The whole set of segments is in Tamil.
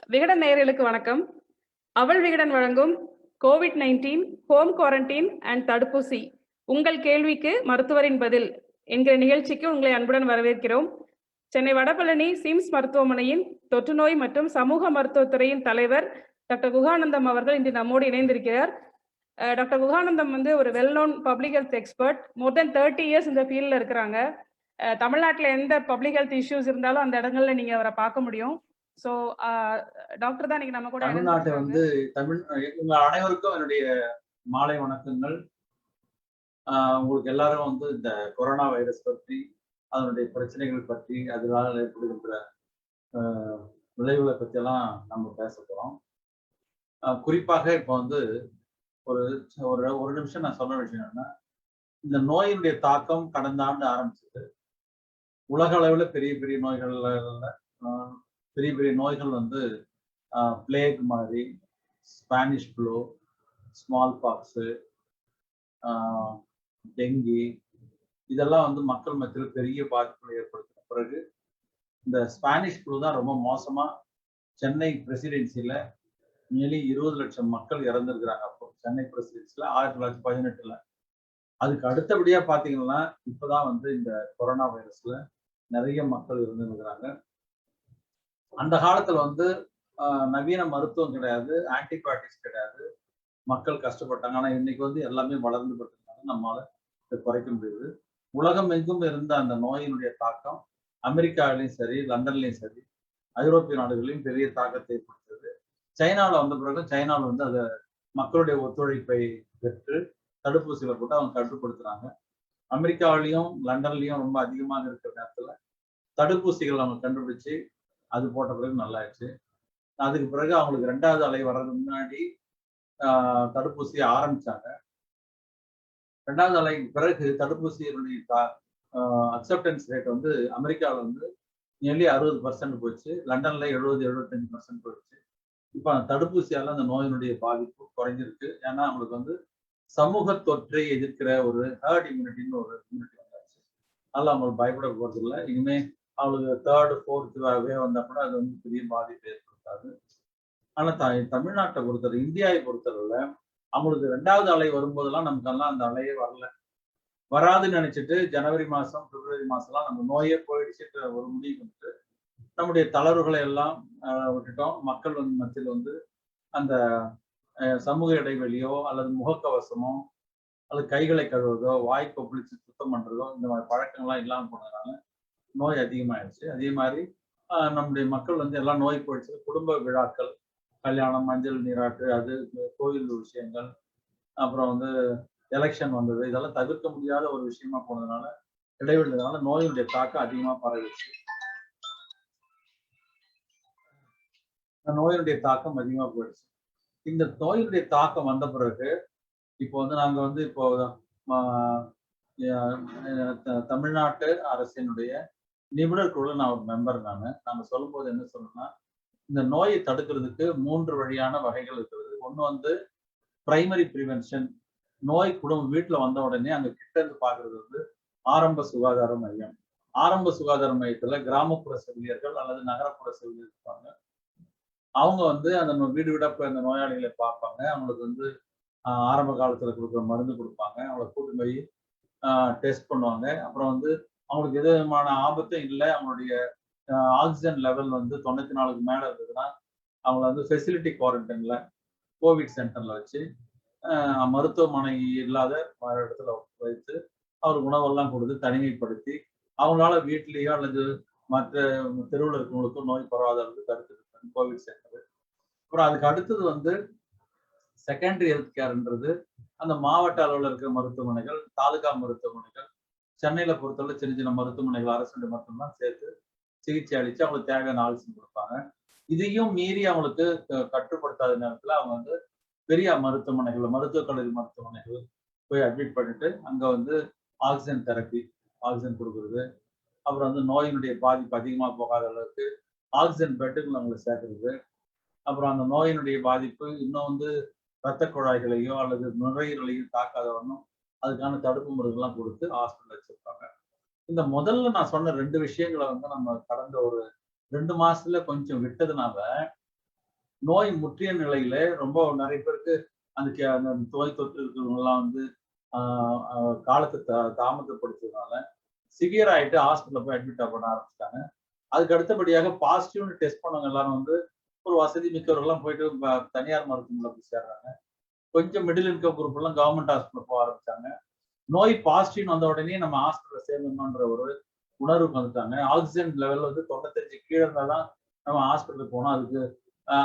விகடன் நேயர்களுக்கு வணக்கம். அவள் விகடன் வழங்கும் கோவிட்-19 ஹோம் குவாரண்டைன் அண்ட் தடுப்பூசி உங்கள் கேள்விக்கு மருத்துவரின் பதில் என்கிற நிகழ்ச்சிக்கு உங்களை அன்புடன் வரவேற்கிறோம். சென்னை வடபழனி சிம்ஸ் மருத்துவமனையின் தொற்றுநோய் மற்றும் சமூக மருத்துவத்துறையின் தலைவர் டாக்டர் குகானந்தம் அவர்கள் இன்று நம்மோடு இணைந்திருக்கிறார். டாக்டர் குகானந்தம் ஒரு well known public health expert. More than 30 years இந்த ஃபீல்டில் இருக்கிறாங்க. தமிழ்நாட்டில் எந்த பப்ளிக் ஹெல்த் இஷ்யூஸ் இருந்தாலும் அந்த இடங்கள்ல நீங்க அவரை பார்க்க முடியும். ஸோ டாக்டர் தான் நம்ம கூட தமிழ்நாட்டை உங்க அனைவருக்கும் என்னுடைய மாலை வணக்கங்கள். உங்களுக்கு எல்லாரும் இந்த கொரோனா வைரஸ் பற்றி, அதனுடைய பிரச்சனைகள் பற்றி, அதனால ஏற்படுகின்ற விளைவுகளை பற்றி எல்லாம் நம்ம பேச போறோம். குறிப்பாக இப்போ ஒரு ஒரு நிமிஷம் நான் சொல்ல விஷயம் என்னன்னா, இந்த நோயினுடைய தாக்கம் கடந்த ஆண்டு ஆரம்பிச்சது. உலக அளவுல பெரிய பெரிய நோய்கள் பிளேக் மாதிரி, Spanish flu, small pox, dengue, இதெல்லாம் மக்கள் மத்தியில் பெரிய பாதிப்புகளை ஏற்படுத்தின பிறகு இந்த ஸ்பானிஷ் ஃப்ளூ தான் ரொம்ப மோசமா சென்னை பிரசிடென்சியில நியர்லி 20 லட்சம் மக்கள் இறந்துருக்கிறாங்க. அப்போ சென்னை பிரசிடென்சியில 1918ல. அதுக்கு அடுத்தபடியா பாத்தீங்கன்னா இப்பதான் இந்த கொரோனா வைரஸ்ல நிறைய மக்கள் இருந்துருக்கிறாங்க. அந்த காலத்துல நவீன மருத்துவம் கிடையாது, ஆன்டிபயோட்டிக்ஸ் கிடையாது, மக்கள் கஷ்டப்பட்டாங்க. ஆனா இன்னைக்கு எல்லாமே வளர்ந்து பட்டிருக்காங்க, நம்மளால இதை குறைக்க முடியுது. உலகம் எங்கும் இருந்த அந்த நோயினுடைய தாக்கம் அமெரிக்காவிலையும் சரி, லண்டன்லையும் சரி, ஐரோப்பிய நாடுகளிலும் பெரிய தாக்கத்தை ஏற்படுத்துது. சைனாவில் வந்த பிறகு சைனாவில் அதை மக்களுடைய ஒத்துழைப்பை பெற்று தடுப்பூசிகளை போட்டு அவங்க கட்டுப்படுத்துறாங்க. அமெரிக்காவிலையும் லண்டன்லையும் ரொம்ப அதிகமாக இருக்கிற நேரத்துல தடுப்பூசிகள் அவங்க கண்டுபிடிச்சு அது போட்ட பிறகு நல்லாயிடுச்சு. அதுக்கு பிறகு அவங்களுக்கு 2வது அலை வர்றதுக்கு முன்னாடி தடுப்பூசியை ஆரம்பிச்சாங்க. 2வது அலைக்கு பிறகு தடுப்பூசியினுடைய அக்செப்டன்ஸ் ரேட் அமெரிக்காவில் நியர்லி 60% போச்சு, லண்டன்ல 70-75% போயிடுச்சு. இப்போ தடுப்பூசியால அந்த நோயினுடைய பாதிப்பு குறைஞ்சிருக்கு. ஏன்னா அவங்களுக்கு சமூக தொற்றை எதிர்க்கிற ஒரு ஹர்ட் இம்யூனிட்டின்னு ஒரு இம்யூனிட்டி வந்தாச்சு. அதனால அவங்களுக்கு பயப்பட போறது இல்லை. இனிமே அவங்களுக்கு 3rd 4th வேவ் வந்தா கூட அது பெரிய பாதிப்பை ஏற்படுத்தாது. ஆனா தமிழ்நாட்டை பொறுத்தவரை, இந்தியாவை பொறுத்தவரையில அவங்களுக்கு 2வது அலை வரும்போதெல்லாம் நமக்கெல்லாம் அந்த அலையே வராதுன்னு நினைச்சிட்டு ஜனவரி மாசம், பிப்ரவரி மாசம்லாம் நம்ம நோயே போயிடுச்சுன்ற ஒரு முடிவு நம்முடைய தளர்வுகளை எல்லாம் விட்டுட்டோம். மக்கள் மத்தியில் அந்த சமூக இடைவெளியோ அல்லது முகக்கவசமோ அல்லது கைகளை கழுவுறதோ, வாய் கொப்பளிச்சு சுத்தம் பண்றதோ, இந்த மாதிரி பழக்கங்கள்லாம் இல்லாமல் போனதுனால நோய் அதிகமாயிடுச்சு. அதே மாதிரி நம்முடைய மக்கள் எல்லாம் நோய் போயிடுச்சு. குடும்ப விழாக்கள், கல்யாணம், மஞ்சள் நீராட்டு, அது கோயில் விஷயங்கள், அப்புறம் எலெக்ஷன் வந்தது, இதெல்லாம் தவிர்க்க முடியாத ஒரு விஷயமா போனதுனால, இடைவெளினால நோயினுடைய தாக்கம் அதிகமா பரவிடுச்சு. நோயினுடைய தாக்கம் அதிகமா போயிடுச்சு. இந்த நோயினுடைய தாக்கம் வந்த பிறகு இப்போ நாங்க இப்போ தமிழ்நாட்டு அரசினுடைய நிபுணர் குழு நான் ஒரு மெம்பர். நாங்க சொல்லும் போது என்ன சொல்லணும்னா, இந்த நோயை தடுக்கிறதுக்கு 3 வழியான வகைகள் இருக்கிறது. ஒண்ணு பிரைமரி பிரிவென்ஷன். நோய் வீட்டுல வந்த உடனே அங்க கிட்ட இருந்து பாக்குறது ஆரம்ப சுகாதார மையம். ஆரம்ப சுகாதார மையத்துல கிராமப்புற செவிலியர்கள் அல்லது நகரப்புற செவிலியர் இருப்பாங்க. அவங்க அந்த வீடு வீடா போய் அந்த நோயாளிகளை பார்ப்பாங்க. அவங்களுக்கு ஆரம்ப காலத்துல கொடுக்குற மருந்து கொடுப்பாங்க. அவங்களை கூட்டு போய் டெஸ்ட் பண்ணுவாங்க. அப்புறம் அவங்களுக்கு எது விதமான ஆபத்தும் இல்லை, அவங்களுடைய ஆக்சிஜன் லெவல் 94க்கு மேல இருந்ததுன்னா அவங்கள ஃபெசிலிட்டி குவாரண்டைன்ல கோவிட் சென்டர்ல வச்சு மருத்துவமனை இல்லாத இடத்துல வைத்து அவர் உணவெல்லாம் கொடுத்து தனிமைப்படுத்தி அவங்களால வீட்லயோ அல்லது மற்ற தெருவில் இருக்கிறவங்களுக்கும் நோய் பரவாத அளவுக்கு தடுத்து கோவிட் சென்டர். அப்புறம் அதுக்கு அடுத்தது செகண்டரி ஹெல்த் கேர்ன்றது அந்த மாவட்ட அளவில் இருக்கிற மருத்துவமனைகள், தாலுகா மருத்துவமனைகள், சென்னையில பொறுத்தவரை சின்ன சின்ன மருத்துவமனைகள், அரசு மருத்துவம் சேர்த்து சிகிச்சை அளிச்சு அவங்களுக்கு தேவையான ஆலோசனை கொடுப்பாங்க. இதையும் மீறி அவங்களுக்கு கட்டுப்படுத்தாத நேரத்துல அவங்க பெரிய மருத்துவமனைகள், மருத்துவக் கல்லூரி மருத்துவமனைகள் போய் அட்மிட் பண்ணிட்டு அங்க ஆக்சிஜன் தெரப்பி, ஆக்சிஜன் கொடுக்குறது, அப்புறம் நோயினுடைய பாதிப்பு அதிகமாக போகாத அளவுக்கு ஆக்சிஜன் பெட்டுகள் அவங்களை சேர்க்கறது, அப்புறம் அந்த நோயினுடைய பாதிப்பு இன்னும் இரத்த குழாய்களையோ அல்லது நுரையீரலையோ தாக்காதவனும் அதுக்கான தடுப்பு மருந்துலாம் கொடுத்து ஹாஸ்பிட்டல் வச்சிருப்பாங்க. இந்த முதல்ல நான் சொன்ன 2 விஷயங்களை நம்ம கடந்த ஒரு 2 மாசத்துல கொஞ்சம் விட்டதுனால நோய் முற்றிய நிலையில ரொம்ப நிறைய பேருக்கு அந்த நோய் தொற்று இருக்கிறவங்க எல்லாம் வந்து காலத்தை தாமதப்படுத்துறதுனால சிவியர் ஆயிட்டு ஹாஸ்பிட்டல்ல போய் அட்மிட் பண்ண ஆரம்பிச்சிட்டாங்க. அதுக்கு அடுத்தபடியாக பாசிட்டிவ்னு டெஸ்ட் பண்ணவங்க எல்லாரும் வந்து ஒரு வசதி மிக்கவர்கள்லாம் போயிட்டு தனியார் மருத்துவமனையில போய் சேர்றாங்க. கொஞ்சம் மிடில் இன்கம் குரூப் எல்லாம் கவர்மெண்ட் ஹாஸ்பிட்டல் போக ஆரம்பிச்சாங்க. நோய் பாசிட்டிவ் வந்த உடனே நம்ம ஹாஸ்பிட்டல்ல சேர்ந்தோம்ன்ற ஒரு உணர்வுக்கு வந்துட்டாங்க. ஆக்சிஜன் லெவல் வந்து 95 கீழே இருந்தாதான் நம்ம ஹாஸ்பிட்டலுக்கு போனோம். அதுக்கு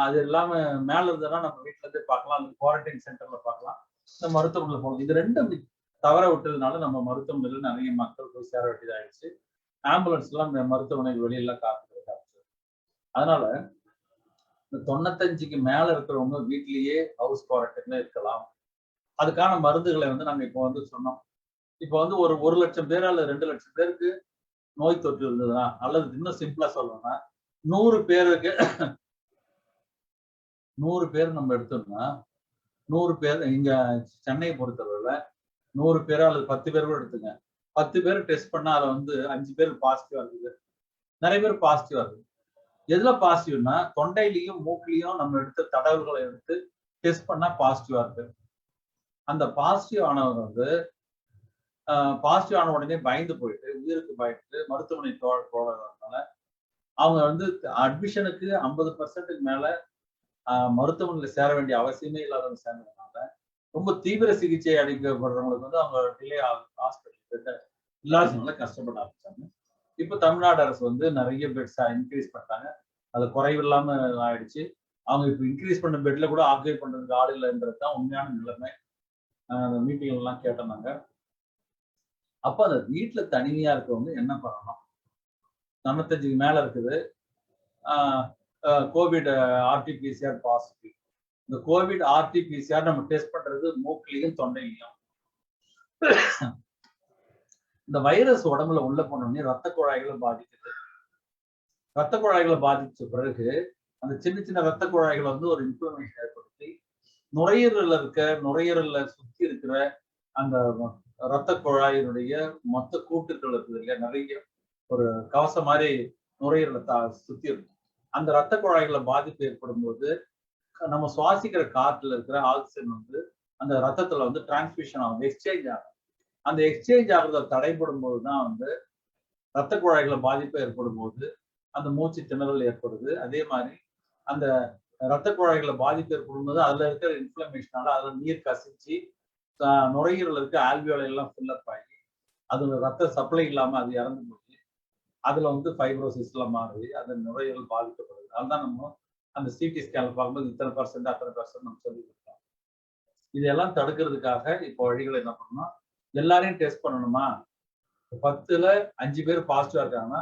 அது இல்லாம மேல இருந்ததுன்னா நம்ம வீட்டுல இருந்தே பார்க்கலாம், அந்த குவாரண்டைன் சென்டர்ல பார்க்கலாம், இந்த மருத்துவமனையில போகலாம். இது ரெண்டும் தவற விட்டதுனால நம்ம மருத்துவமனையில் நிறைய மக்கள் போய் சேர வேண்டியதாயிடுச்சு. ஆம்புலன்ஸ் எல்லாம் மருத்துவமனைகள் வெளியெல்லாம் காத்துக்கிட்டு. அதனால இந்த 95க்கு மேல இருக்கிறவங்க வீட்லயே ஹவுஸ் குவாரண்டைன்ல இருக்கலாம். அதுக்கான மருந்துகளை வந்து நாங்க இப்போ வந்து சொன்னோம். இப்போ வந்து ஒரு 1 லட்சம் பேர் அல்லது 2 லட்சம் பேருக்கு நோய் தொற்று இருந்ததுன்னா, அல்லது இன்னும் சிம்பிளா சொல்லணும்னா 100 பேருக்கு 100 பேர் நம்ம எடுத்தோம்னா 100 பேர் இங்க சென்னையை பொறுத்தவரையில 100 பேரோ அல்லது 10 பேர் கூட எடுத்துங்க. 10 பேர் டெஸ்ட் பண்ணா அதுல வந்து 5 பேர் பாசிட்டிவா இருக்குது. நிறைய பேர் பாசிட்டிவா இருக்குது. எதுல பாசிட்டிவ்னா தொண்டையிலையும் மூக்கிலையும் நம்ம எடுத்த தடவுகளை எடுத்து டெஸ்ட் பண்ணா பாசிட்டிவா இருக்கு. அந்த பாசிட்டிவ் ஆனவங்க வந்து பாசிட்டிவ் ஆன உடனே பயந்து போயிட்டு உயிருக்கு பயந்து மருத்துவமனை போறதுனால அவங்க வந்து அட்மிஷனுக்கு 50% மேல மருத்துவமனையில சேர வேண்டிய அவசியமே இல்லாதவங்க சேர்ந்ததுனால ரொம்ப தீவிர சிகிச்சை அளிக்கப்படுறவங்களுக்கு வந்து அவங்க டிலே ஹாஸ்பிட்டல் இல்லாததுனால கஷ்டப்பட ஆரம்பிச்சாங்க. இப்ப தமிழ்நாடு அரசு வந்து நிறைய பெட்ஸ் இன்க்ரீஸ் பண்ணிட்டாங்க. அது குறைவில்லாம ஆயிடுச்சு. அவங்க இப்ப இன்க்ரீஸ் பண்ண பெட்ல கூட ஆக்குபை பண்றதுக்கு ஆள் இல்லைன்றது தான் உண்மையான நிலைமை. மீட்டிங் எல்லாம் கேட்டோம்னாங்க. அப்ப அந்த வீட்டுல தனிமையா இருக்கவங்க என்ன பண்ணணும்? 95க்கு மேல இருக்குது. Covid RTPCR positive. இந்த கோவிட் ஆர்டிபிசிஆர் நம்ம டெஸ்ட் பண்றது மூக்கிலையும் தொண்டையிலையும். இந்த வைரஸ் உடம்புல உள்ள போனோடனே ரத்த குழாய்களை பாதிக்குது. ரத்த குழாய்களை பாதிச்ச பிறகு அந்த சின்ன சின்ன ரத்த குழாய்கள் வந்து ஒரு இன்ஃப்ளமேஷன் ஏற்படுத்தி நுரையீரல்ல சுத்தி இருக்கிற அந்த ரத்த குழாயினுடைய மொத்த கூட்டுகள் இருக்குது இல்லையா, நிறைய ஒரு கவசம் மாதிரி நுரையீரலை சுத்தி இருக்கும். அந்த ரத்த குழாய்களை பாதிப்பு ஏற்படும் போது நம்ம சுவாசிக்கிற காற்றுல இருக்கிற ஆக்சிஜன் வந்து அந்த ரத்தத்துல வந்து டிரான்ஸ்மிஷன் ஆகும், எக்ஸ்சேஞ்ச் ஆகும். அந்த எக்ஸ்சேஞ்ச் ஆகுறத தடைப்படும் போதுதான் வந்து ரத்த குழாய்களை பாதிப்பு ஏற்படும் போது அந்த மூச்சு திணறல் ஏற்படுது. அதே மாதிரி அந்த ரத்த குழாய்களை பாதிப்பு ஏற்படும் போது அதுல இருக்கிற இன்ஃப்ளமேஷனால அதுல நீர் கசிச்சு நுரையீரல் இருக்க ஆல்வியோலை எல்லாம் ஃபில்லப் ஆகி அதுல ரத்த சப்ளை இல்லாம அது இறந்து போய் அதுல வந்து ஃபைப்ரோசிஸ்ல மாறி அந்த நுரையீரல் பாதிக்கப்படுது. அதுதான் நம்ம அந்த சிடி ஸ்கேன்ல பார்க்கும்போது இத்தனை % அத்தனை % நம்ம சொல்லி கொடுத்தோம். இதெல்லாம் தடுக்கிறதுக்காக இப்போ வழிகளை என்ன பண்ணணும்? எல்லாரையும் டெஸ்ட் பண்ணணுமா? 10ல 5 பேர் பாசிட்டிவா இருக்காங்கன்னா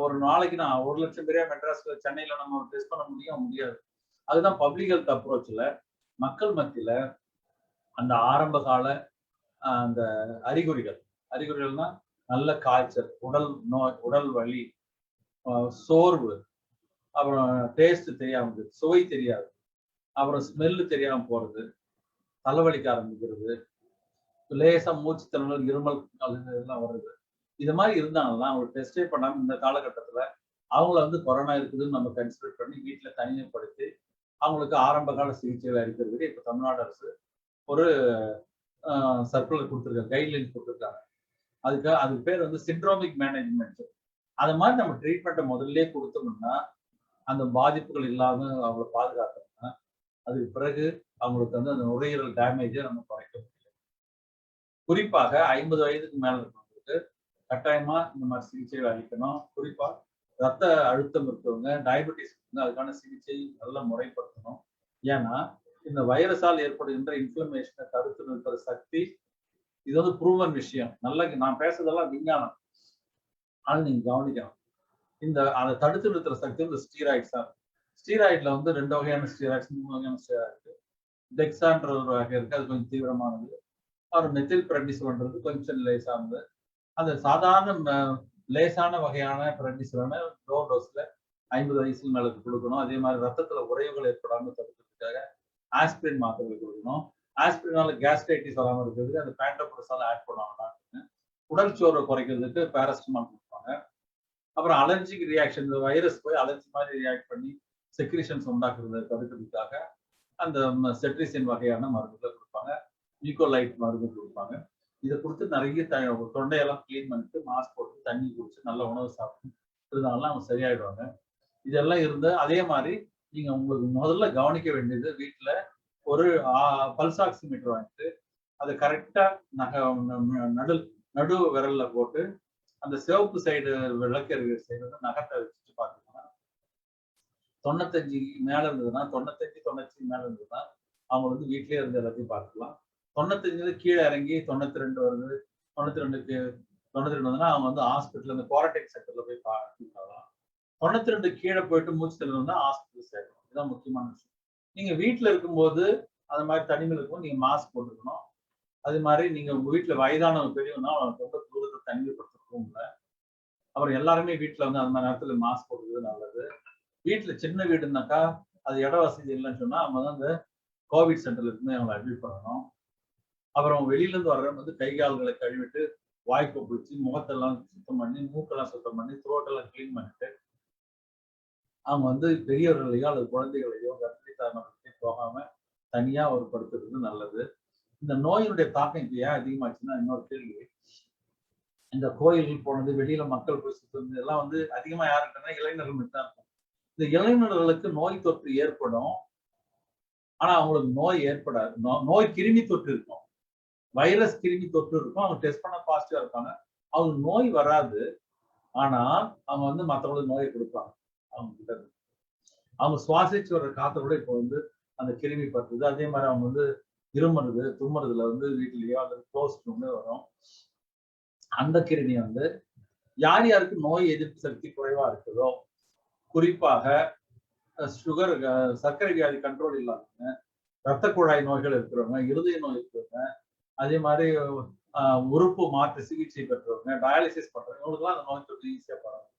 ஒரு நாளைக்கு நான் 1 லட்சம் பேரே மெட்ராஸ்ல சென்னையில நம்ம டெஸ்ட் பண்ண முடியாது. அதுதான் பப்ளிக் ஹெல்த் அப்ரோச்ல மக்கள் மத்தியில அந்த ஆரம்ப கால அந்த அறிகுறிகள்னா நல்ல காய்ச்சல், உடல் வலி, சோர்வு, அப்புறம் டேஸ்ட் தெரியாம சுவை தெரியாது, அப்புறம் ஸ்மெல்லு தெரியாம போறது, தலைவலிக்க ஆரம்பிக்கிறது, லேசா மூச்சு திணறல், இருமல் எல்லாம் வருது. இது மாதிரி இருந்தாங்கன்னா அவங்க டெஸ்டே பண்ணாம இந்த காலகட்டத்துல அவங்கள வந்து கொரோனா இருக்குதுன்னு நம்ம கன்சிடர் பண்ணி வீட்டுல தனிமைப்படுத்தி அவங்களுக்கு ஆரம்ப கால சிகிச்சைகளை அளிக்கிறதுக்கு இப்ப தமிழ்நாடு அரசு ஒரு சர்க்குலர் கொடுத்துருக்காங்க, கைட்லைன்ஸ் கொடுத்துருக்காங்க. அதுக்கு பேர் வந்து சிண்ட்ரோமிக் மேனேஜ்மெண்ட். அது மாதிரி நம்ம ட்ரீட்மெண்ட்டை முதல்ல கொடுத்தோம்னா அந்த பாதிப்புகள் இல்லாம அவங்களை பாதுகாத்தோம்னா அதுக்கு பிறகு அவங்களுக்கு வந்து அந்த நுரையீரல் டேமேஜை நம்ம குறைக்க முடியும். குறிப்பாக 50 வயதுக்கு மேல இருக்கிறவங்களுக்கு கட்டாயமா இந்த மாதிரி சிகிச்சைகள் அளிக்கணும். குறிப்பா ரத்த அழுத்தம் இருக்கவங்க, டயபெட்டிஸ் அதுக்கான சிகிச்சை நல்லா முறைப்படுத்தணும். ஏன்னா இந்த வைரஸால் ஏற்படுகின்ற இன்ஃப்ளமேஷனை தடுத்து நிறுத்துற சக்தி இது வந்து ப்ரூவன் விஷயம். நல்ல நான் பேசுறதெல்லாம் விஞ்ஞானம், ஆனா நீங்க கவனிக்கணும். அதை தடுத்து நிறுத்துற சக்தி வந்து ஸ்டீராய்ட்ஸ் தான். ஸ்டீராய்ட்ல வந்து 2 வகையான ஸ்டீராய்ட்ஸ், 3 வகையான ஸ்டீராய்டு. டெக்ஸான்ற ஒரு வகை இருக்கு, அது கொஞ்சம் தீவிரமானது. அப்புறம் மெத்தில் பிரெட்னிசோல்ன்றது கொஞ்சம் லேசானது. அந்த சாதாரண லேசான வகையான பிரெட்னிசோலை லோ டோஸ்ல 50 வயசுக்கு மேல கொடுக்கணும். அதே மாதிரி ரத்தத்துல உறைவுகள் ஏற்படாமல் தடுக்கிறதுக்காக ஆஸ்பிரின் மாத்திரைகள் கொடுக்கணும். ஆஸ்பிரினால கேஸ்ட்ரைட்டிஸ் வராமல் இருக்கிறதுக்கு அந்த பேண்டோப்ரஸால் ஆட் பண்ணுவாங்க. உடல் சோர்வை குறைக்கிறதுக்கு பேராசிட்டமால் கொடுப்பாங்க. அப்புறம் அலர்ஜிக் ரியாக்ஷன், இந்த வைரஸ் போய் அலர்ஜி மாதிரி ரியாக்ட் பண்ணி செக்ரிஷன்ஸ் உண்டாக்குறத தடுக்கிறதுக்காக அந்த செட்ரிசின் வகையான மருந்துகளை கொடுப்பாங்க, ஈகோலைட் மருந்து கொடுப்பாங்க. இதை கொடுத்து நிறைய தொண்டையெல்லாம் கிளீன் பண்ணிட்டு மாஸ்க் போட்டு தண்ணி குடிச்சு நல்ல உணவு சாப்பிட்டு இருந்தாலும் அவங்க சரியாயிடுவாங்க. இதெல்லாம் இருந்து அதே மாதிரி நீங்க உங்களுக்கு முதல்ல கவனிக்க வேண்டியது வீட்டுல ஒரு பல்ஸ் ஆக்சிமீட்டர் வாங்கிட்டு அதை கரெக்டா நடு விரல்ல போட்டு அந்த சிவப்பு சைடு விளக்கு சைடு நகத்தை வச்சுட்டு பாத்தீங்கன்னா 95 மேல இருந்ததுன்னா 95 மேல இருந்ததுன்னா அவங்க வந்து வீட்லயே இருந்து எல்லாத்தையும் பார்த்துக்கலாம். 95 கீழே இறங்கி 92 வருது, 92 வந்துன்னா அவங்க வந்து ஹாஸ்பிட்டல் இந்த குவாரண்டைன் சென்டர்ல போய் பார்க்கலாம். 92 கீழே போயிட்டு மூச்சு திணறதுன்னா ஹாஸ்பிட்டல் சேர்க்கணும். இதுதான் முக்கியமான விஷயம். நீங்க வீட்டுல இருக்கும்போது அது மாதிரி தனிமையில் இருக்கும்போது நீங்க மாஸ்க் போட்டுக்கணும். அது மாதிரி நீங்க உங்க வீட்டுல வயதானவங்க பெரியவங்கன்னா ரொம்ப தூரத்தை தனிமைப்படுத்தவும் இல்லை. அப்புறம் எல்லாருமே வீட்டுல வந்து அந்த மாதிரி நேரத்துல மாஸ்க் போட்டுக்கிறது நல்லது. வீட்டுல சின்ன வீடுனாக்கா அது இட வசதி இல்லைன்னு சொன்னா அவங்க வந்து அந்த கோவிட் சென்டர்ல இருந்து அவங்களை அட்மிட் பண்ணணும். அப்புறம் வெளியில இருந்து வர்றவங்க வந்து கை கால்களை கழுவிட்டு வாய்ப்பு பிடிச்சி முகத்தெல்லாம் சுத்தம் பண்ணி மூக்கெல்லாம் சுத்தம் பண்ணி த்ரோட்டெல்லாம் கிளீன் பண்ணிட்டு அவங்க வந்து பெரியவர்களையோ அல்லது குழந்தைகளையோ கர்ப்பிணி தாய்மார்களையோ போகாம தனியா ஒரு படுத்துறது நல்லது. இந்த நோயினுடைய தாக்கம் இப்ப ஏன் அதிகமாச்சுன்னா இன்னொரு கேள்வி, இந்த கோயில்கள் போனது வெளியில மக்கள் போய் சுத்துறது எல்லாம் வந்து அதிகமா யாருக்குன்னா இளைஞர்கள் மட்டும் தான் இருக்கும். இந்த இளைஞர்களுக்கு நோய் தொற்று ஏற்படும், ஆனா அவங்களுக்கு நோய் ஏற்படாது. நோய் கிருமி தொற்று இருக்கும், வைரஸ் கிருமி தொற்று இருக்கும், அவங்க டெஸ்ட் பண்ண பாசிட்டிவா இருப்பாங்க, அவங்க நோய் வராது. ஆனா அவங்க வந்து மற்றவங்களுக்கு நோயை கொடுப்பாங்க. அவங்க கிட்ட அவங்க சுவாசிச்சு வர்ற காத்தோட இப்போ வந்து அந்த கிருமி பற்றுது. அதே மாதிரி அவங்க வந்து இருமுறது தும்முறதுல வந்து வீட்லயோ அல்லது க்ளோஸ் ரூம்ல வரும். அந்த கிருமி வந்து யார் யாருக்கு நோய் எதிர்ப்பு சக்தி குறைவா இருக்குதோ, குறிப்பாக சுகர் சர்க்கரை வியாதி கண்ட்ரோல் இல்லாதவங்க, ரத்த குழாய் நோய்கள் இருக்கிறவங்க, இருதய நோய் இருக்கிறவங்க, அதே மாதிரி உறுப்பு மாற்று சிகிச்சை பெற்றவங்க, டயாலிசிஸ் பண்றவங்க, இவங்களுக்குலாம் அந்த நோய் தொற்று ஈஸியா பரவும்.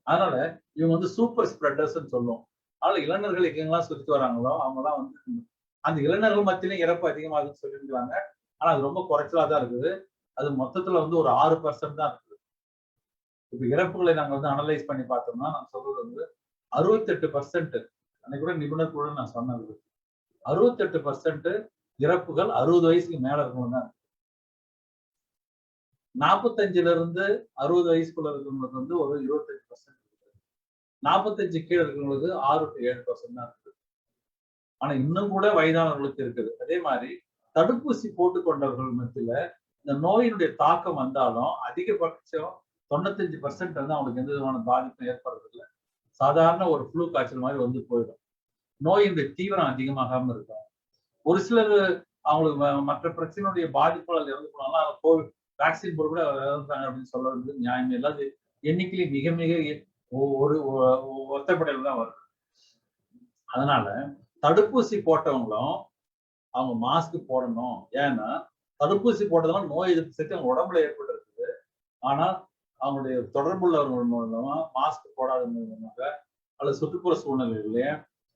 அதனால இவங்க வந்து சூப்பர் ஸ்ப்ரெடர்ஸ் சொல்லுவோம். அதனால இளைஞர்கள் எங்கெல்லாம் சுத்தி வராங்களோ அவங்கலாம் வந்து அந்த இளைஞர்கள் மத்தியிலும் இறப்பு அதிகமாகுதுன்னு சொல்லியிருக்காங்க. ஆனா அது ரொம்ப குறைச்சலா தான் இருக்குது. அது மொத்தத்துல வந்து ஒரு 6% தான் இருக்குது. இப்ப இறப்புகளை நாங்க வந்து அனலைஸ் பண்ணி பார்த்தோம்னா நான் சொல்றது வந்து 68%. அன்னைக்கு கூட நிபுணர் கூட நான் சொன்னது 68% இறப்புகள் 60 வயசுக்கு மேல இருக்கவங்க தான். 45ல இருந்து 60 வயசுக்குள்ள இருக்கிறவங்களுக்கு வந்து ஒரு 25%. 45 கீழே இருக்கிறவங்களுக்கு 6 to 7% தான் இருக்குது. ஆனா இன்னும் கூட வயதானவர்களுக்கு இருக்குது. அதே மாதிரி தடுப்பூசி போட்டுக்கொண்டவர்கள் மத்தியில இந்த நோயினுடைய தாக்கம் வந்தாலும் அதிகபட்சம் 95% வந்து அவங்களுக்கு எந்த விதமான பாதிப்பும் ஏற்படுறதில்லை. சாதாரண ஒரு ஃப்ளூ காய்ச்சல் மாதிரி வந்து போயிடும். நோயினுடைய தீவிரம் அதிகமாகாம இருக்கும். ஒரு சிலர் அவங்களுக்கு மற்ற பிரச்சனையுடைய பாதிப்புகள் இறந்து போனாலும் கோவிட் வேக்சின் போட்டு கூட இறந்துட்டாங்க அப்படின்னு சொல்ல வேண்டியது நியாயமே இல்லாத எண்ணிக்கையிலே மிக மிக ஒரு ஒத்தப்படையில் தான் வருது. அதனால தடுப்பூசி போட்டவங்களும் அவங்க மாஸ்க் போடணும். ஏன்னா தடுப்பூசி போட்டதெல்லாம் நோய் எதிர்ப்பு சக்தி அவங்க உடம்புல ஏற்பட்டு இருக்குது. ஆனா அவங்களுடைய தொடர்புள்ளவர்கள் மூலமா மாஸ்க் போடாத மூலமாக அல்லது சுற்றுப்புற சூழ்நிலையிலேயே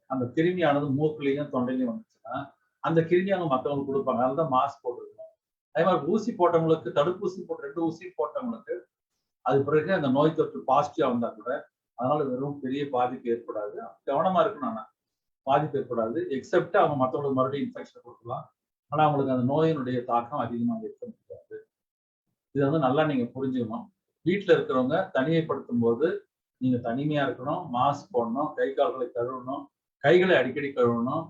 அந்த கிருமியானது மூக்குலையும் தொண்டையிலையும் வந்துச்சுன்னா அந்த கிருமி அவங்க மற்றவங்களுக்கு கொடுப்பாங்க. அதனாலதான் மாஸ்க் போட்டுருக்கணும். அதே மாதிரி ஊசி போட்டவங்களுக்கு தடுப்பூசி போட்டு 2 ஊசி போட்டவங்களுக்கு அது பிறகு அந்த நோய் தொற்று பாசிட்டிவா வந்தா கூட அதனால வெறும் பெரிய பாதிப்பு ஏற்படாது. கவனமா இருக்கணும். ஆனா பாதிப்பு ஏற்படாது. எக்ஸப்ட் அவங்க மற்றவங்களுக்கு மறுபடியும் இன்ஃபெக்ஷன் கொடுக்கலாம். ஆனா அவங்களுக்கு அந்த நோயினுடைய தாக்கம் அதிகமாக இருக்க முடியாது. இதை வந்து நல்லா நீங்க புரிஞ்சுக்கணும். வீட்டுல இருக்கிறவங்க தனிமைப்படுத்தும் போது நீங்க தனிமையா இருக்கணும், மாஸ்க் போடணும், கை கால்களை கழுவணும், கைகளை அடிக்கடி கழுவணும்,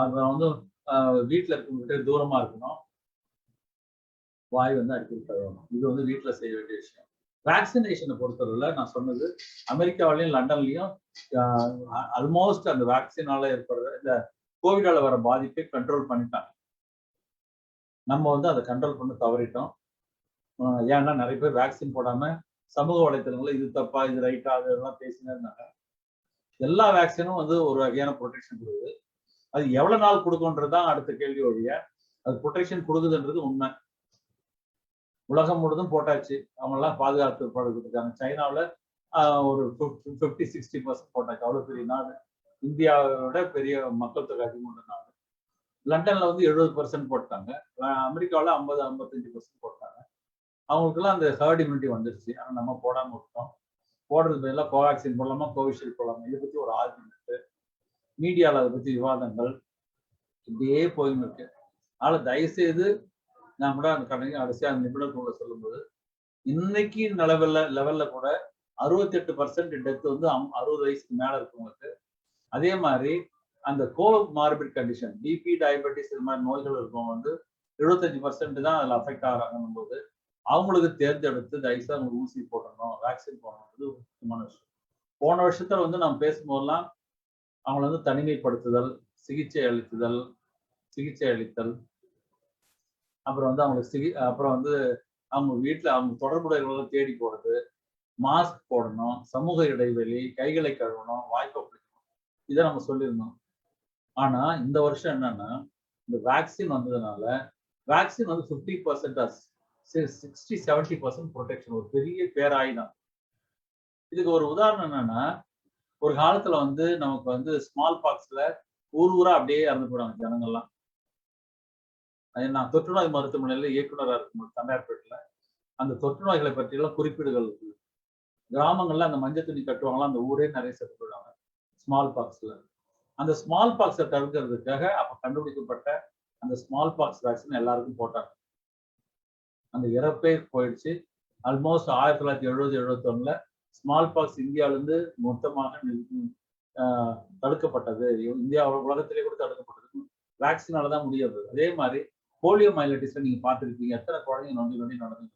அப்புறம் வந்து வீட்டுல இருக்கவங்ககிட்ட தூரமா இருக்கணும், வாய் வந்து அடிக்கடி கழுவணும். இது வந்து வீட்டுல செய்ய வேண்டிய விஷயம். வேக்சினேஷனை பொறுத்தவரையில நான் சொன்னது அமெரிக்காவிலையும் லண்டன்லயும் ஆல்மோஸ்ட் அந்த வேக்சினால ஏற்படுற இந்த கோவிடால வர பாதிப்பை கண்ட்ரோல் பண்ணிட்டாங்க. நம்ம வந்து அதை கண்ட்ரோல் பண்ண தவறிட்டோம். ஏன்னா நிறைய பேர் வேக்சின் போடாம சமூக வலைத்தளங்கள்ல இது தப்பா இது ரைட்டா அதெல்லாம் பேசினே இருந்தாங்க. எல்லா வேக்சினும் வந்து ஒரு வகையான ப்ரொடெக்ஷன் கொடுக்குது. அது எவ்வளவு நாள் கொடுக்கும்ன்றதுதான் அடுத்த கேள்வி ஒழிய அது ப்ரொடெக்ஷன் கொடுக்குதுன்றது உண்மை. உலகம் முழுதும் போட்டாச்சு. அவங்க எல்லாம் பாதுகாத்து படுத்திருக்காங்க. சைனாவில் ஒரு 50-60% போட்டாச்சு. அவ்வளவு பெரிய நாடு. இந்தியாவோட பெரிய மக்கள் தொகை அதிகமுள்ள நாடு. லண்டன்ல வந்து 70% போட்டாங்க. அமெரிக்காவில் 50-55% போட்டாங்க. அவங்களுக்குலாம் அந்த ஹர்ட் இம்யூனிட்டி வந்துருச்சு. ஆனா நம்ம போடாம விட்டோம். போடுறது பதிலாக கோவேக்சின் போடலாமா கோவிஷீல்டு போடலாமா இதை பத்தி ஒரு ஆர்குமெண்ட். மீடியால அதை பத்தி விவாதங்கள் இப்படியே போயின்னு இருக்கு. அதனால தயவு செய்து நான் கூட அந்த கடைசியா அந்த நிபுணர் சொல்லும்போது இன்னைக்கு லெவல்ல கூட 68% டெத் வந்து 60 வயசுக்கு மேல இருக்கவங்களுக்கு. அதே மாதிரி அந்த கோமார்பிட் கண்டிஷன் பிபி, டயபெட்டிஸ் இது மாதிரி நோய்கள் இருக்கவங்க வந்து 75% தான் அதுல அஃபெக்ட் ஆகிறாங்கன்னும் போது அவங்களுக்கு தேர்ந்தெடுத்து தயவுசெய்து அவங்க ஊசி போடணும், வேக்சின் போடணும்ன்றது ஒரு முக்கியமான விஷயம். போன வருஷத்துல வந்து நம்ம பேசும்போதெல்லாம் அவங்களை வந்து தனிமைப்படுத்துதல், சிகிச்சை அளித்தல், அப்புறம் வந்து அவங்களுக்கு அப்புறம் வந்து அவங்க வீட்டுல அவங்க தொடர்புடையவர்களை தேடி போறது, மாஸ்க் போடணும், சமூக இடைவெளி, கைகளை கழுவணும், வாய்ப்பை பிடிக்கணும், இதை நம்ம சொல்லியிருந்தோம். ஆனா இந்த வருஷம் என்னன்னா இந்த வேக்சின் வந்ததுனால வேக்சின் வந்து 50% 60-70% ப்ரொடெக்ஷன், ஒரு பெரிய பேராயுதம். இதுக்கு ஒரு உதாரணம் என்னன்னா, ஒரு காலத்துல வந்து நமக்கு வந்து ஸ்மால் பாக்ஸ்ல ஊரா அப்படியே இறந்து போறாங்க ஜனங்கள்லாம். நான் தொற்றுநோய் மருத்துவமனையில இயக்குனரா இருக்கும்போது தண்டையார்பேட்டில் அந்த தொற்று நோய்களை பற்றியெல்லாம் குறிப்பீடுகள் இருக்கு. கிராமங்கள்ல அந்த மஞ்சள் துணி கட்டுவாங்களாம், அந்த ஊரே நிறைய செத்து போயிடுவாங்க ஸ்மால் பாக்ஸ்ல. அந்த ஸ்மால் பாக்ஸை தடுக்கிறதுக்காக அப்ப கண்டுபிடிக்கப்பட்ட அந்த ஸ்மால் பாக்ஸ் வேக்சின் எல்லாருக்கும் போட்டாங்க. அந்த இறப்பே போயிடுச்சு. ஆல்மோஸ்ட் 1970-71 ஸ்மால் பாக்ஸ் இந்தியாவிலிருந்து மொத்தமாக தடுக்கப்பட்டது. இந்தியா உலகத்திலே கூட தடுக்கப்பட்டது. வேக்சினால தான் முடியாது. அதே மாதிரி போலியோ மைலட்டிஸ்ல நீங்க பார்த்துருக்கீங்க, எத்தனை குழந்தைங்க நொண்டி நடந்து.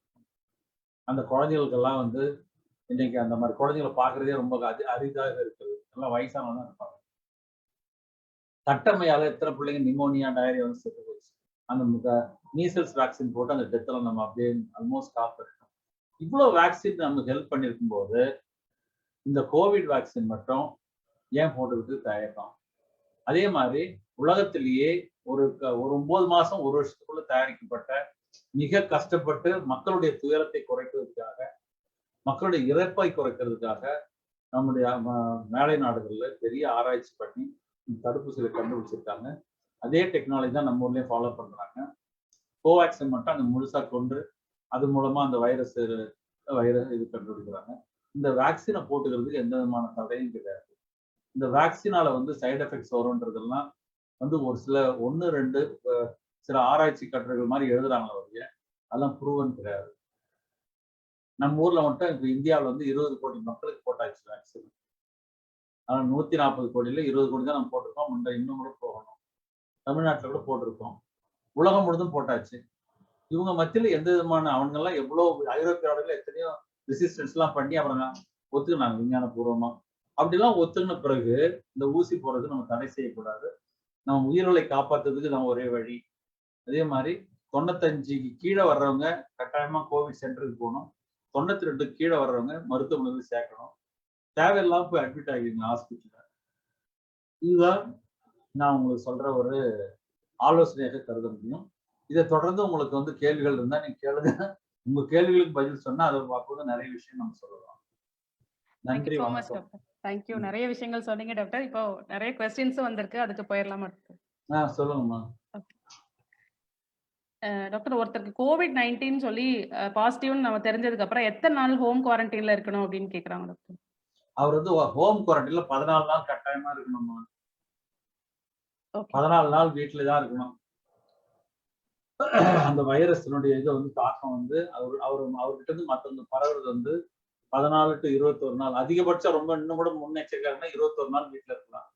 அந்த குழந்தைகளுக்கெல்லாம் வந்து இன்னைக்கு அந்த மாதிரி குழந்தைகளை பார்க்கறதே ரொம்ப அரிதாக இருக்குது. எல்லாம் வயசானவங்க தான் இருப்பாங்க. தட்டமையால எத்தனை பிள்ளைங்க நிமோனியா, டயரியா வந்து செத்து போச்சு. அந்த மீசல்ஸ் வேக்சின் போட்டு அந்த டெத்தில் நம்ம அப்படியே ஆல்மோஸ்ட் காப்பாற்றோம். இவ்வளவு வேக்சின் நமக்கு ஹெல்ப் பண்ணிருக்கும் போது இந்த கோவிட் வேக்சின் மட்டும் ஏன் போட்டுக்கிட்டு தயாரிக்கலாம்? அதே மாதிரி உலகத்திலேயே ஒரு 9 மாசம் 1 வருஷத்துக்குள்ள தயாரிக்கப்பட்ட மிக கஷ்டப்பட்டு மக்களுடைய துயரத்தை குறைக்கிறதுக்காக, மக்களுடைய இறப்பை குறைக்கிறதுக்காக நம்முடைய மேலை நாடுகள்ல பெரிய ஆராய்ச்சி பண்ணி தடுப்பூசிகளை கண்டுபிடிச்சிருக்காங்க. அதே டெக்னாலஜி தான் நம்ம ஊர்லயும் ஃபாலோ பண்றாங்க. கோவேக்சின் மட்டும் அங்க முழுசா கொண்டு அது மூலமா அந்த வைரஸ் இது கண்டுபிடிக்கிறாங்க. இந்த வேக்சினை போட்டுக்கிறதுக்கு எந்த விதமான தடையும் கிடையாது. இந்த வேக்சினால வந்து சைடு எஃபெக்ட்ஸ் வரும்ன்றதெல்லாம் வந்து ஒரு சில 1-2 சில ஆராய்ச்சி கட்டுரைகள் மாதிரி எழுதுறாங்களே ஒழிய அதெல்லாம் ப்ரூவன் கிடையாது. நம்ம ஊர்ல மட்டும் இப்ப இந்தியாவில் வந்து 20 கோடி மக்களுக்கு போட்டாச்சு வேக்சின். ஆனால் 140 கோடியில 20 கோடி தான் நம்ம போட்டிருக்கோம். இன்னும் கூட போகணும். தமிழ்நாட்டில் கூட போட்டிருக்கோம். உலகம் முழுதும் போட்டாச்சு. இவங்க மத்தியில எந்த விதமான அவங்கெல்லாம் எவ்வளவு ஐரோப்பிய நாடுகள் எத்தனையோ ரெசிஸ்டன்ஸ் எல்லாம் பண்ணி அப்புறம் ஒத்துக்கினாங்க விஞ்ஞான பூர்வமா. அப்படிலாம் ஒத்துக்கின பிறகு இந்த ஊசி போறது நம்ம தடை செய்யக்கூடாது. நம்ம உயிர்களை காப்பாற்றுறதுக்கு நம்ம ஒரே வழி. அதே மாதிரி 95க்கு கீழே வர்றவங்க கட்டாயமா கோவிட் சென்டருக்கு போகணும். 92 கீழே வர்றவங்க மருத்துவமனையில் சேர்க்கணும். தேவையில்லாம போய் அட்மிட் ஆகிடுங்க ஹாஸ்பிட்டல்ல. இதுதான் நான் உங்களுக்கு சொல்ற ஒரு ஆலோசனையாக கருத முடியும். இதை தொடர்ந்து உங்களுக்கு வந்து கேள்விகள் இருந்தா நீங்க கேளுங்க. உங்க கேள்விகளுக்கு பதில் சொன்னா அதை பார்க்கும்போது நிறைய விஷயம் நம்ம சொல்லலாம். நன்றி. தேங்க்யூ. நிறைய விஷயங்கள் சொன்னீங்க டாக்டர். இப்போ நிறைய கொஸ்டின்ஸும் வந்திருக்கு, அதுக்கு போயிடலாமா டாக்டர்? சொல்லுங்கம்மா. டாக்டர், ஒருத்தருக்கு COVID-19 சொல்லி பாசிட்டிவ்னு நம்ம தெரிஞ்சதுக்கு அப்புறம் எத்தனை நாள் ஹோம் குவாரண்டைன்ல இருக்கணும் அப்படின்னு கேக்குறாங்க டாக்டர். அவர் வந்து ஹோம் குவாரண்டைன்ல 14 நாள் கட்டாயமா இருக்கணும்மா. 14 நாள் வீட்டுல தான் இருக்கணும். அந்த வைரஸினுடைய இது வந்து தாக்கம் வந்து அவர்கிட்ட இருந்து மற்றவங்க பரவுறது வந்து 14 to 21 நாள். அதிகபட்சம் ரொம்ப இன்னும் கூட முன்னெச்சரிக்கையா 21 நாள் வீட்டுல இருக்கலாம்.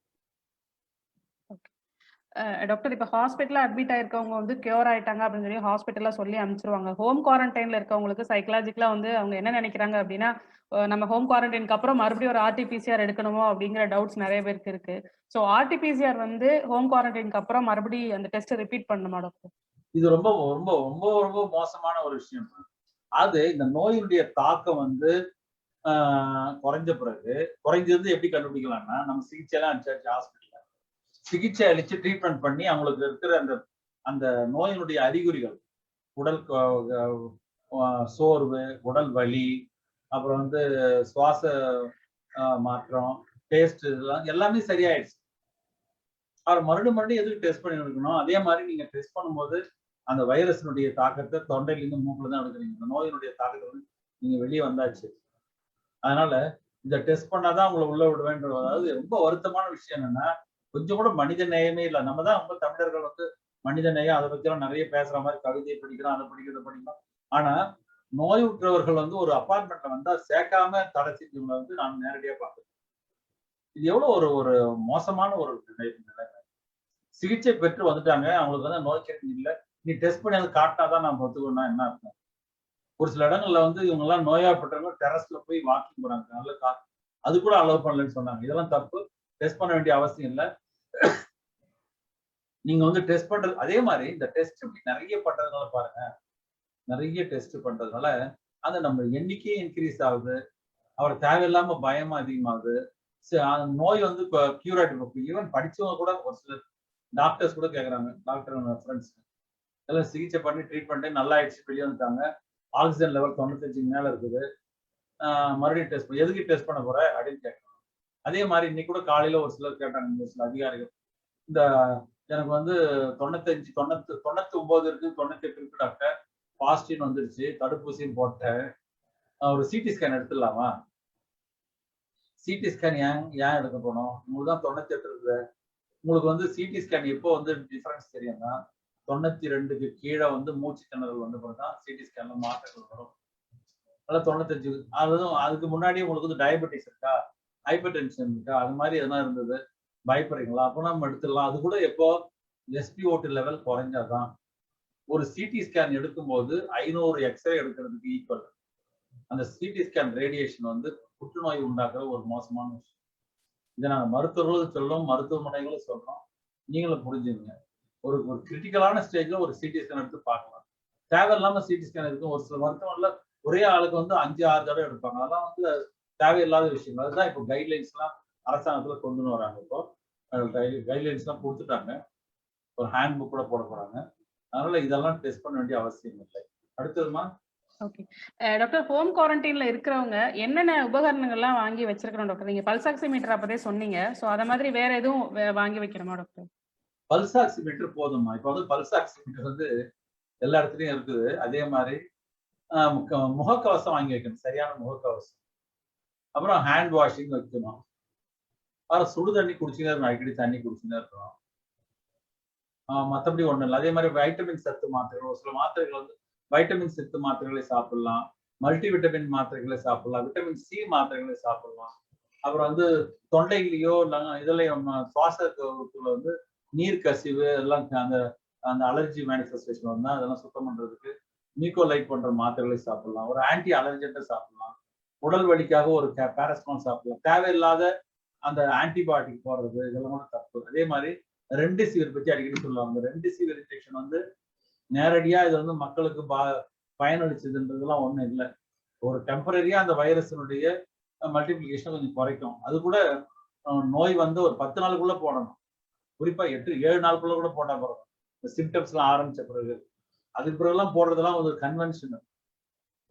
டாக்டர், இப்ப ஹாஸ்பிட்டல்ல அட்மிட் ஆயிருக்கவங்க வந்து கியூர் ஆயிட்டாங்க அப்படின்னு சொல்லி ஹாஸ்பிட்டல்ல சொல்லி அனுப்பிச்சிருவாங்க. ஹோம் குவாரண்டைன்ல இருக்கவங்களுக்கு சைக்கலாஜிக்கலா வந்து அவங்க என்ன நினைக்கிறாங்க அப்படின்னா, நம்ம ஹோம் குவாரண்டைனுக்கு அப்புறம் மறுபடியும் ஒரு RT-PCR எடுக்கணுமோ அப்படிங்கிற டவுட்ஸ் நிறைய பேருக்கு இருக்கு. ஸோ RT-PCR வந்து ஹோம் குவாரண்டைனுக்கு அப்புறம் மறுபடியும் அந்த டெஸ்ட் ரிப்பீட் பண்ணணுமா டாக்டர்? இது ரொம்ப ரொம்ப ரொம்ப ரொம்ப மோசமான ஒரு விஷயம். அது இந்த நோயினுடைய தாக்கம் வந்து குறைஞ்ச பிறகு குறைஞ்சது எப்படி கண்டுபிடிக்கலாம்னா, நம்ம சிகிச்சை எல்லாம் அனுப்பிச்சாச்சு ஹாஸ்பிட்டல்ல. சிகிச்சை அளிச்சு ட்ரீட்மெண்ட் பண்ணி அவங்களுக்கு இருக்கிற அந்த நோயினுடைய அறிகுறிகள், உடல் சோர்வு, உடல் வலி, அப்புறம் வந்து சுவாச மாற்றம், டேஸ்ட், இதெல்லாம் எல்லாமே சரியாயிடுச்சு. அவர் மறுபடியும் எதுக்கு டெஸ்ட் பண்ணி இருக்கணும்? அதே மாதிரி நீங்க டெஸ்ட் பண்ணும்போது அந்த வைரஸினுடைய தாக்கத்தை தொண்டையிலிருந்து மூக்குல தான் எடுக்கிறீங்க. இந்த நோயினுடைய தாக்கத்தை வந்து நீங்க வெளியே வந்தாச்சு. அதனால இந்த டெஸ்ட் பண்ணாதான் உங்களை உள்ள விடுவேன்ற, அதாவது ரொம்ப வருத்தமான விஷயம் என்னன்னா, கொஞ்சம் கூட மனித நேயமே இல்லை. நம்ம தான் ரொம்ப தமிழர்கள் வந்து மனித நேயம் அதை பத்தி எல்லாம் நிறைய பேசுற மாதிரி கவிதையை படிக்கிறோம், அதை படிக்கிறத படிக்கிறோம். ஆனா நோயுற்றவர்கள் வந்து ஒரு அபார்ட்மெண்ட்ல வந்தா சேர்க்காம தடை செஞ்சவங்களை வந்து நான் நேரடியா பார்க்கிறேன். இது எவ்வளவு ஒரு ஒரு மோசமான ஒரு நிலை. சிகிச்சை பெற்று வந்துட்டாங்க, அவங்களுக்கு வந்து நோய் கிருமி இல்லை, நீ டெஸ்ட் பண்ணி அதை காட்டினாதான் நான் ஒத்துக்கணும்னா என்ன அர்த்தம்? ஒரு சில இடங்கள்ல வந்து இவங்க எல்லாம் நோயாப்பட்டவங்க டெரஸ்ல போய் வாக்கிங் போறாங்க, நல்ல அது கூட அலோவ் பண்ணலன்னு சொன்னாங்க. இதெல்லாம் தப்பு. டெஸ்ட் பண்ண வேண்டிய அவசியம் இல்லை. நீங்க வந்து டெஸ்ட் பண்றது அதே மாதிரி இந்த டெஸ்ட் இப்படி நிறைய பண்றதுனால பாருங்க, நிறைய டெஸ்ட் பண்றதுனால அந்த நம்ம எண்ணிக்கையே இன்க்ரீஸ் ஆகுது. அவர் தேவையில்லாம பயமா அதிகமாகுது. அந்த நோய் வந்து இப்போ கியூரேட்டிவ். ஈவன் படிச்சவங்க கூட ஒரு சில டாக்டர்ஸ் கூட கேக்குறாங்க, டாக்டர் ஃப்ரெண்ட்ஸ் எல்லாம் சிகிச்சை பண்ணி ட்ரீட் பண்ணிட்டு நல்லா ஆயிடுச்சு, வெளியே வந்துட்டாங்க, ஆக்சிஜன் லெவல் 95 மேல இருக்குது, மறுபடியும் டெஸ்ட் எதுக்கு டெஸ்ட் பண்ண போற அப்படின்னு கேட்கறாங்க. அதே மாதிரி இன்னைக்கு கூட காலையில ஒரு சிலர் கேட்டாங்க, ஒரு சில அதிகாரிகள், இந்த எனக்கு வந்து 95 99 இருக்கு, 98 இருக்கு டாக்டர், பாசிட்டிவ் வந்துருச்சு, தடுப்பூசியும் போட்டேன், ஒரு சிடி ஸ்கேன் எடுத்துடலாமா? சிடி ஸ்கேன் ஏன் ஏன் எடுக்க போனோம்? உங்களுக்கு தான் 98 இருக்குது. உங்களுக்கு வந்து சிடி ஸ்கேன் எப்போ வந்து டிஃபரன்ஸ் தெரியும்னா 92க்கு கீழே வந்து மூச்சு திணறல் வந்த பிறகுதான் சிடி ஸ்கேன்ல மாற்றங்கள் வரும். அதான் 95. அதுக்கு முன்னாடி உங்களுக்கு வந்து டயபெட்டிஸ் இருக்கா, ஹைப்பர் டென்ஷன் இருக்கா, அது மாதிரி எதனா இருந்தது, பயப்படுறீங்களா? அப்போ நம்ம எடுத்துடலாம். அது கூட எப்போ எஸ்பிஓடி லெவல் குறைஞ்சாதான். ஒரு சிடி ஸ்கேன் எடுக்கும்போது 500 எக்ஸ்ரே எடுக்கிறதுக்கு ஈக்குவல். அந்த சிடி ஸ்கேன் ரேடியேஷன் வந்து புற்றுநோய் உண்டாக்குற ஒரு மோசமான விஷயம். இதை நாங்கள் மருத்துவர்களும் சொல்றோம், மருத்துவமனைகளும் சொல்றோம், நீங்களும் புரிஞ்சுங்க. ஒரு ஒரு கிரிட்டிக்கலான ஸ்டேஜ்ல ஒரு சிடி ஸ்கேன் எடுத்து பார்க்கலாம். தேவையில்லாம சிடி ஸ்கேன் இருக்கும். ஒரு சில மருத்துவமனைல ஒரே ஆளுக்கு வந்து 5-6 தடவை எடுப்பாங்க. அதெல்லாம் வந்து தேவையில்லாத விஷயம். அதுதான் இப்போ கைட்லைன்ஸ் எல்லாம் அரசாங்கத்துல கொண்டு வராங்க. இப்போ கைட்லைன்ஸ் எல்லாம் கொடுத்துட்டாங்க, ஒரு ஹேண்ட் புக் கூட போட போறாங்க. அதனால இதெல்லாம் டெஸ்ட் பண்ண வேண்டிய அவசியம் இல்லை. அடுத்ததுமா, ஓகே டாக்டர், ஹோம் குவாரண்டைன்ல இருக்கிறவங்க என்னென்ன உபகரணங்கள்லாம் வாங்கி வச்சிருக்கணும் டாக்டர்? நீங்க பல்ஸ் ஆக்சிமீட்டர் அப்பதே சொன்னீங்க. ஸோ அத மாதிரி வேற எதுவும் வாங்கி வைக்கணுமா டாக்டர்? பல்ஸ் ஆக்சிமீட்டர் போதுமா? இப்போ வந்து பல்ஸ் ஆக்சிமீட்டர் வந்து எல்லா இடத்துலயும் இருக்குது. அதே மாதிரி முகக்கவசம் வாங்கி வைக்கணும், சரியான முகக்கவசம். அப்புறம் ஹேண்ட் வாஷிங் வைக்கணும். அப்புறம் சுடு தண்ணி குடிச்சுனே இருக்கணும், அடிக்கடி தண்ணி குடிச்சுனே இருக்கணும். மற்றபடி ஒண்ணும் இல்லை. அதே மாதிரி வைட்டமின் சத்து மாத்திரைகள், ஒரு சில மாத்திரைகள் வந்து வைட்டமின் சத்து மாத்திரைகளை சாப்பிடலாம், மல்டி விட்டமின் மாத்திரைகளை சாப்பிடலாம், விட்டமின் சி மாத்திரைகளை சாப்பிடலாம். அப்புறம் வந்து தொண்டையிலையோ இதுலயும் சுவாசத்துல வந்து நீர் கசிவு எல்லாம் அந்த அந்த அலர்ஜி மேனிஃபெஸ்டேஷன் வந்தா அதெல்லாம் சுத்தம் பண்றதுக்கு மீகோலைட் போன்ற மாத்திரைகளை சாப்பிடலாம். ஒரு ஆன்டி அலர்ஜென்ட்டை சாப்பிடலாம். உடல் வலிக்காக ஒரு பேராசிட்டமால் சாப்பிடலாம். தேவையில்லாத அந்த ஆன்டிபயோட்டிக் போடுறது இதெல்லாம் கூட தப்பு. அதே மாதிரி ரெம்டெசிவிர் பத்தி அடிக்கடி சொல்லுவாங்க. ரெம்டெசிவிர் இன்ஜெக்ஷன் வந்து நேரடியா இது வந்து மக்களுக்கு பயனளிச்சதுன்றதுலாம் ஒண்ணும் இல்லை. ஒரு டெம்பரரியா அந்த வைரஸினுடைய மல்டிபிளிகேஷன் கொஞ்சம் குறைக்கும். அது கூட நோய் வந்து ஒரு 10 நாளுக்குள்ள போடணும். குறிப்பா 8-7 நாளுக்குள்ள கூட போட்டா போறோம். இந்த சிம்டம்ஸ் எல்லாம் ஆரம்பிச்ச பிறகு. அதுக்கு பிறகு எல்லாம் போடுறதெல்லாம் ஒரு கன்வென்ஷன்.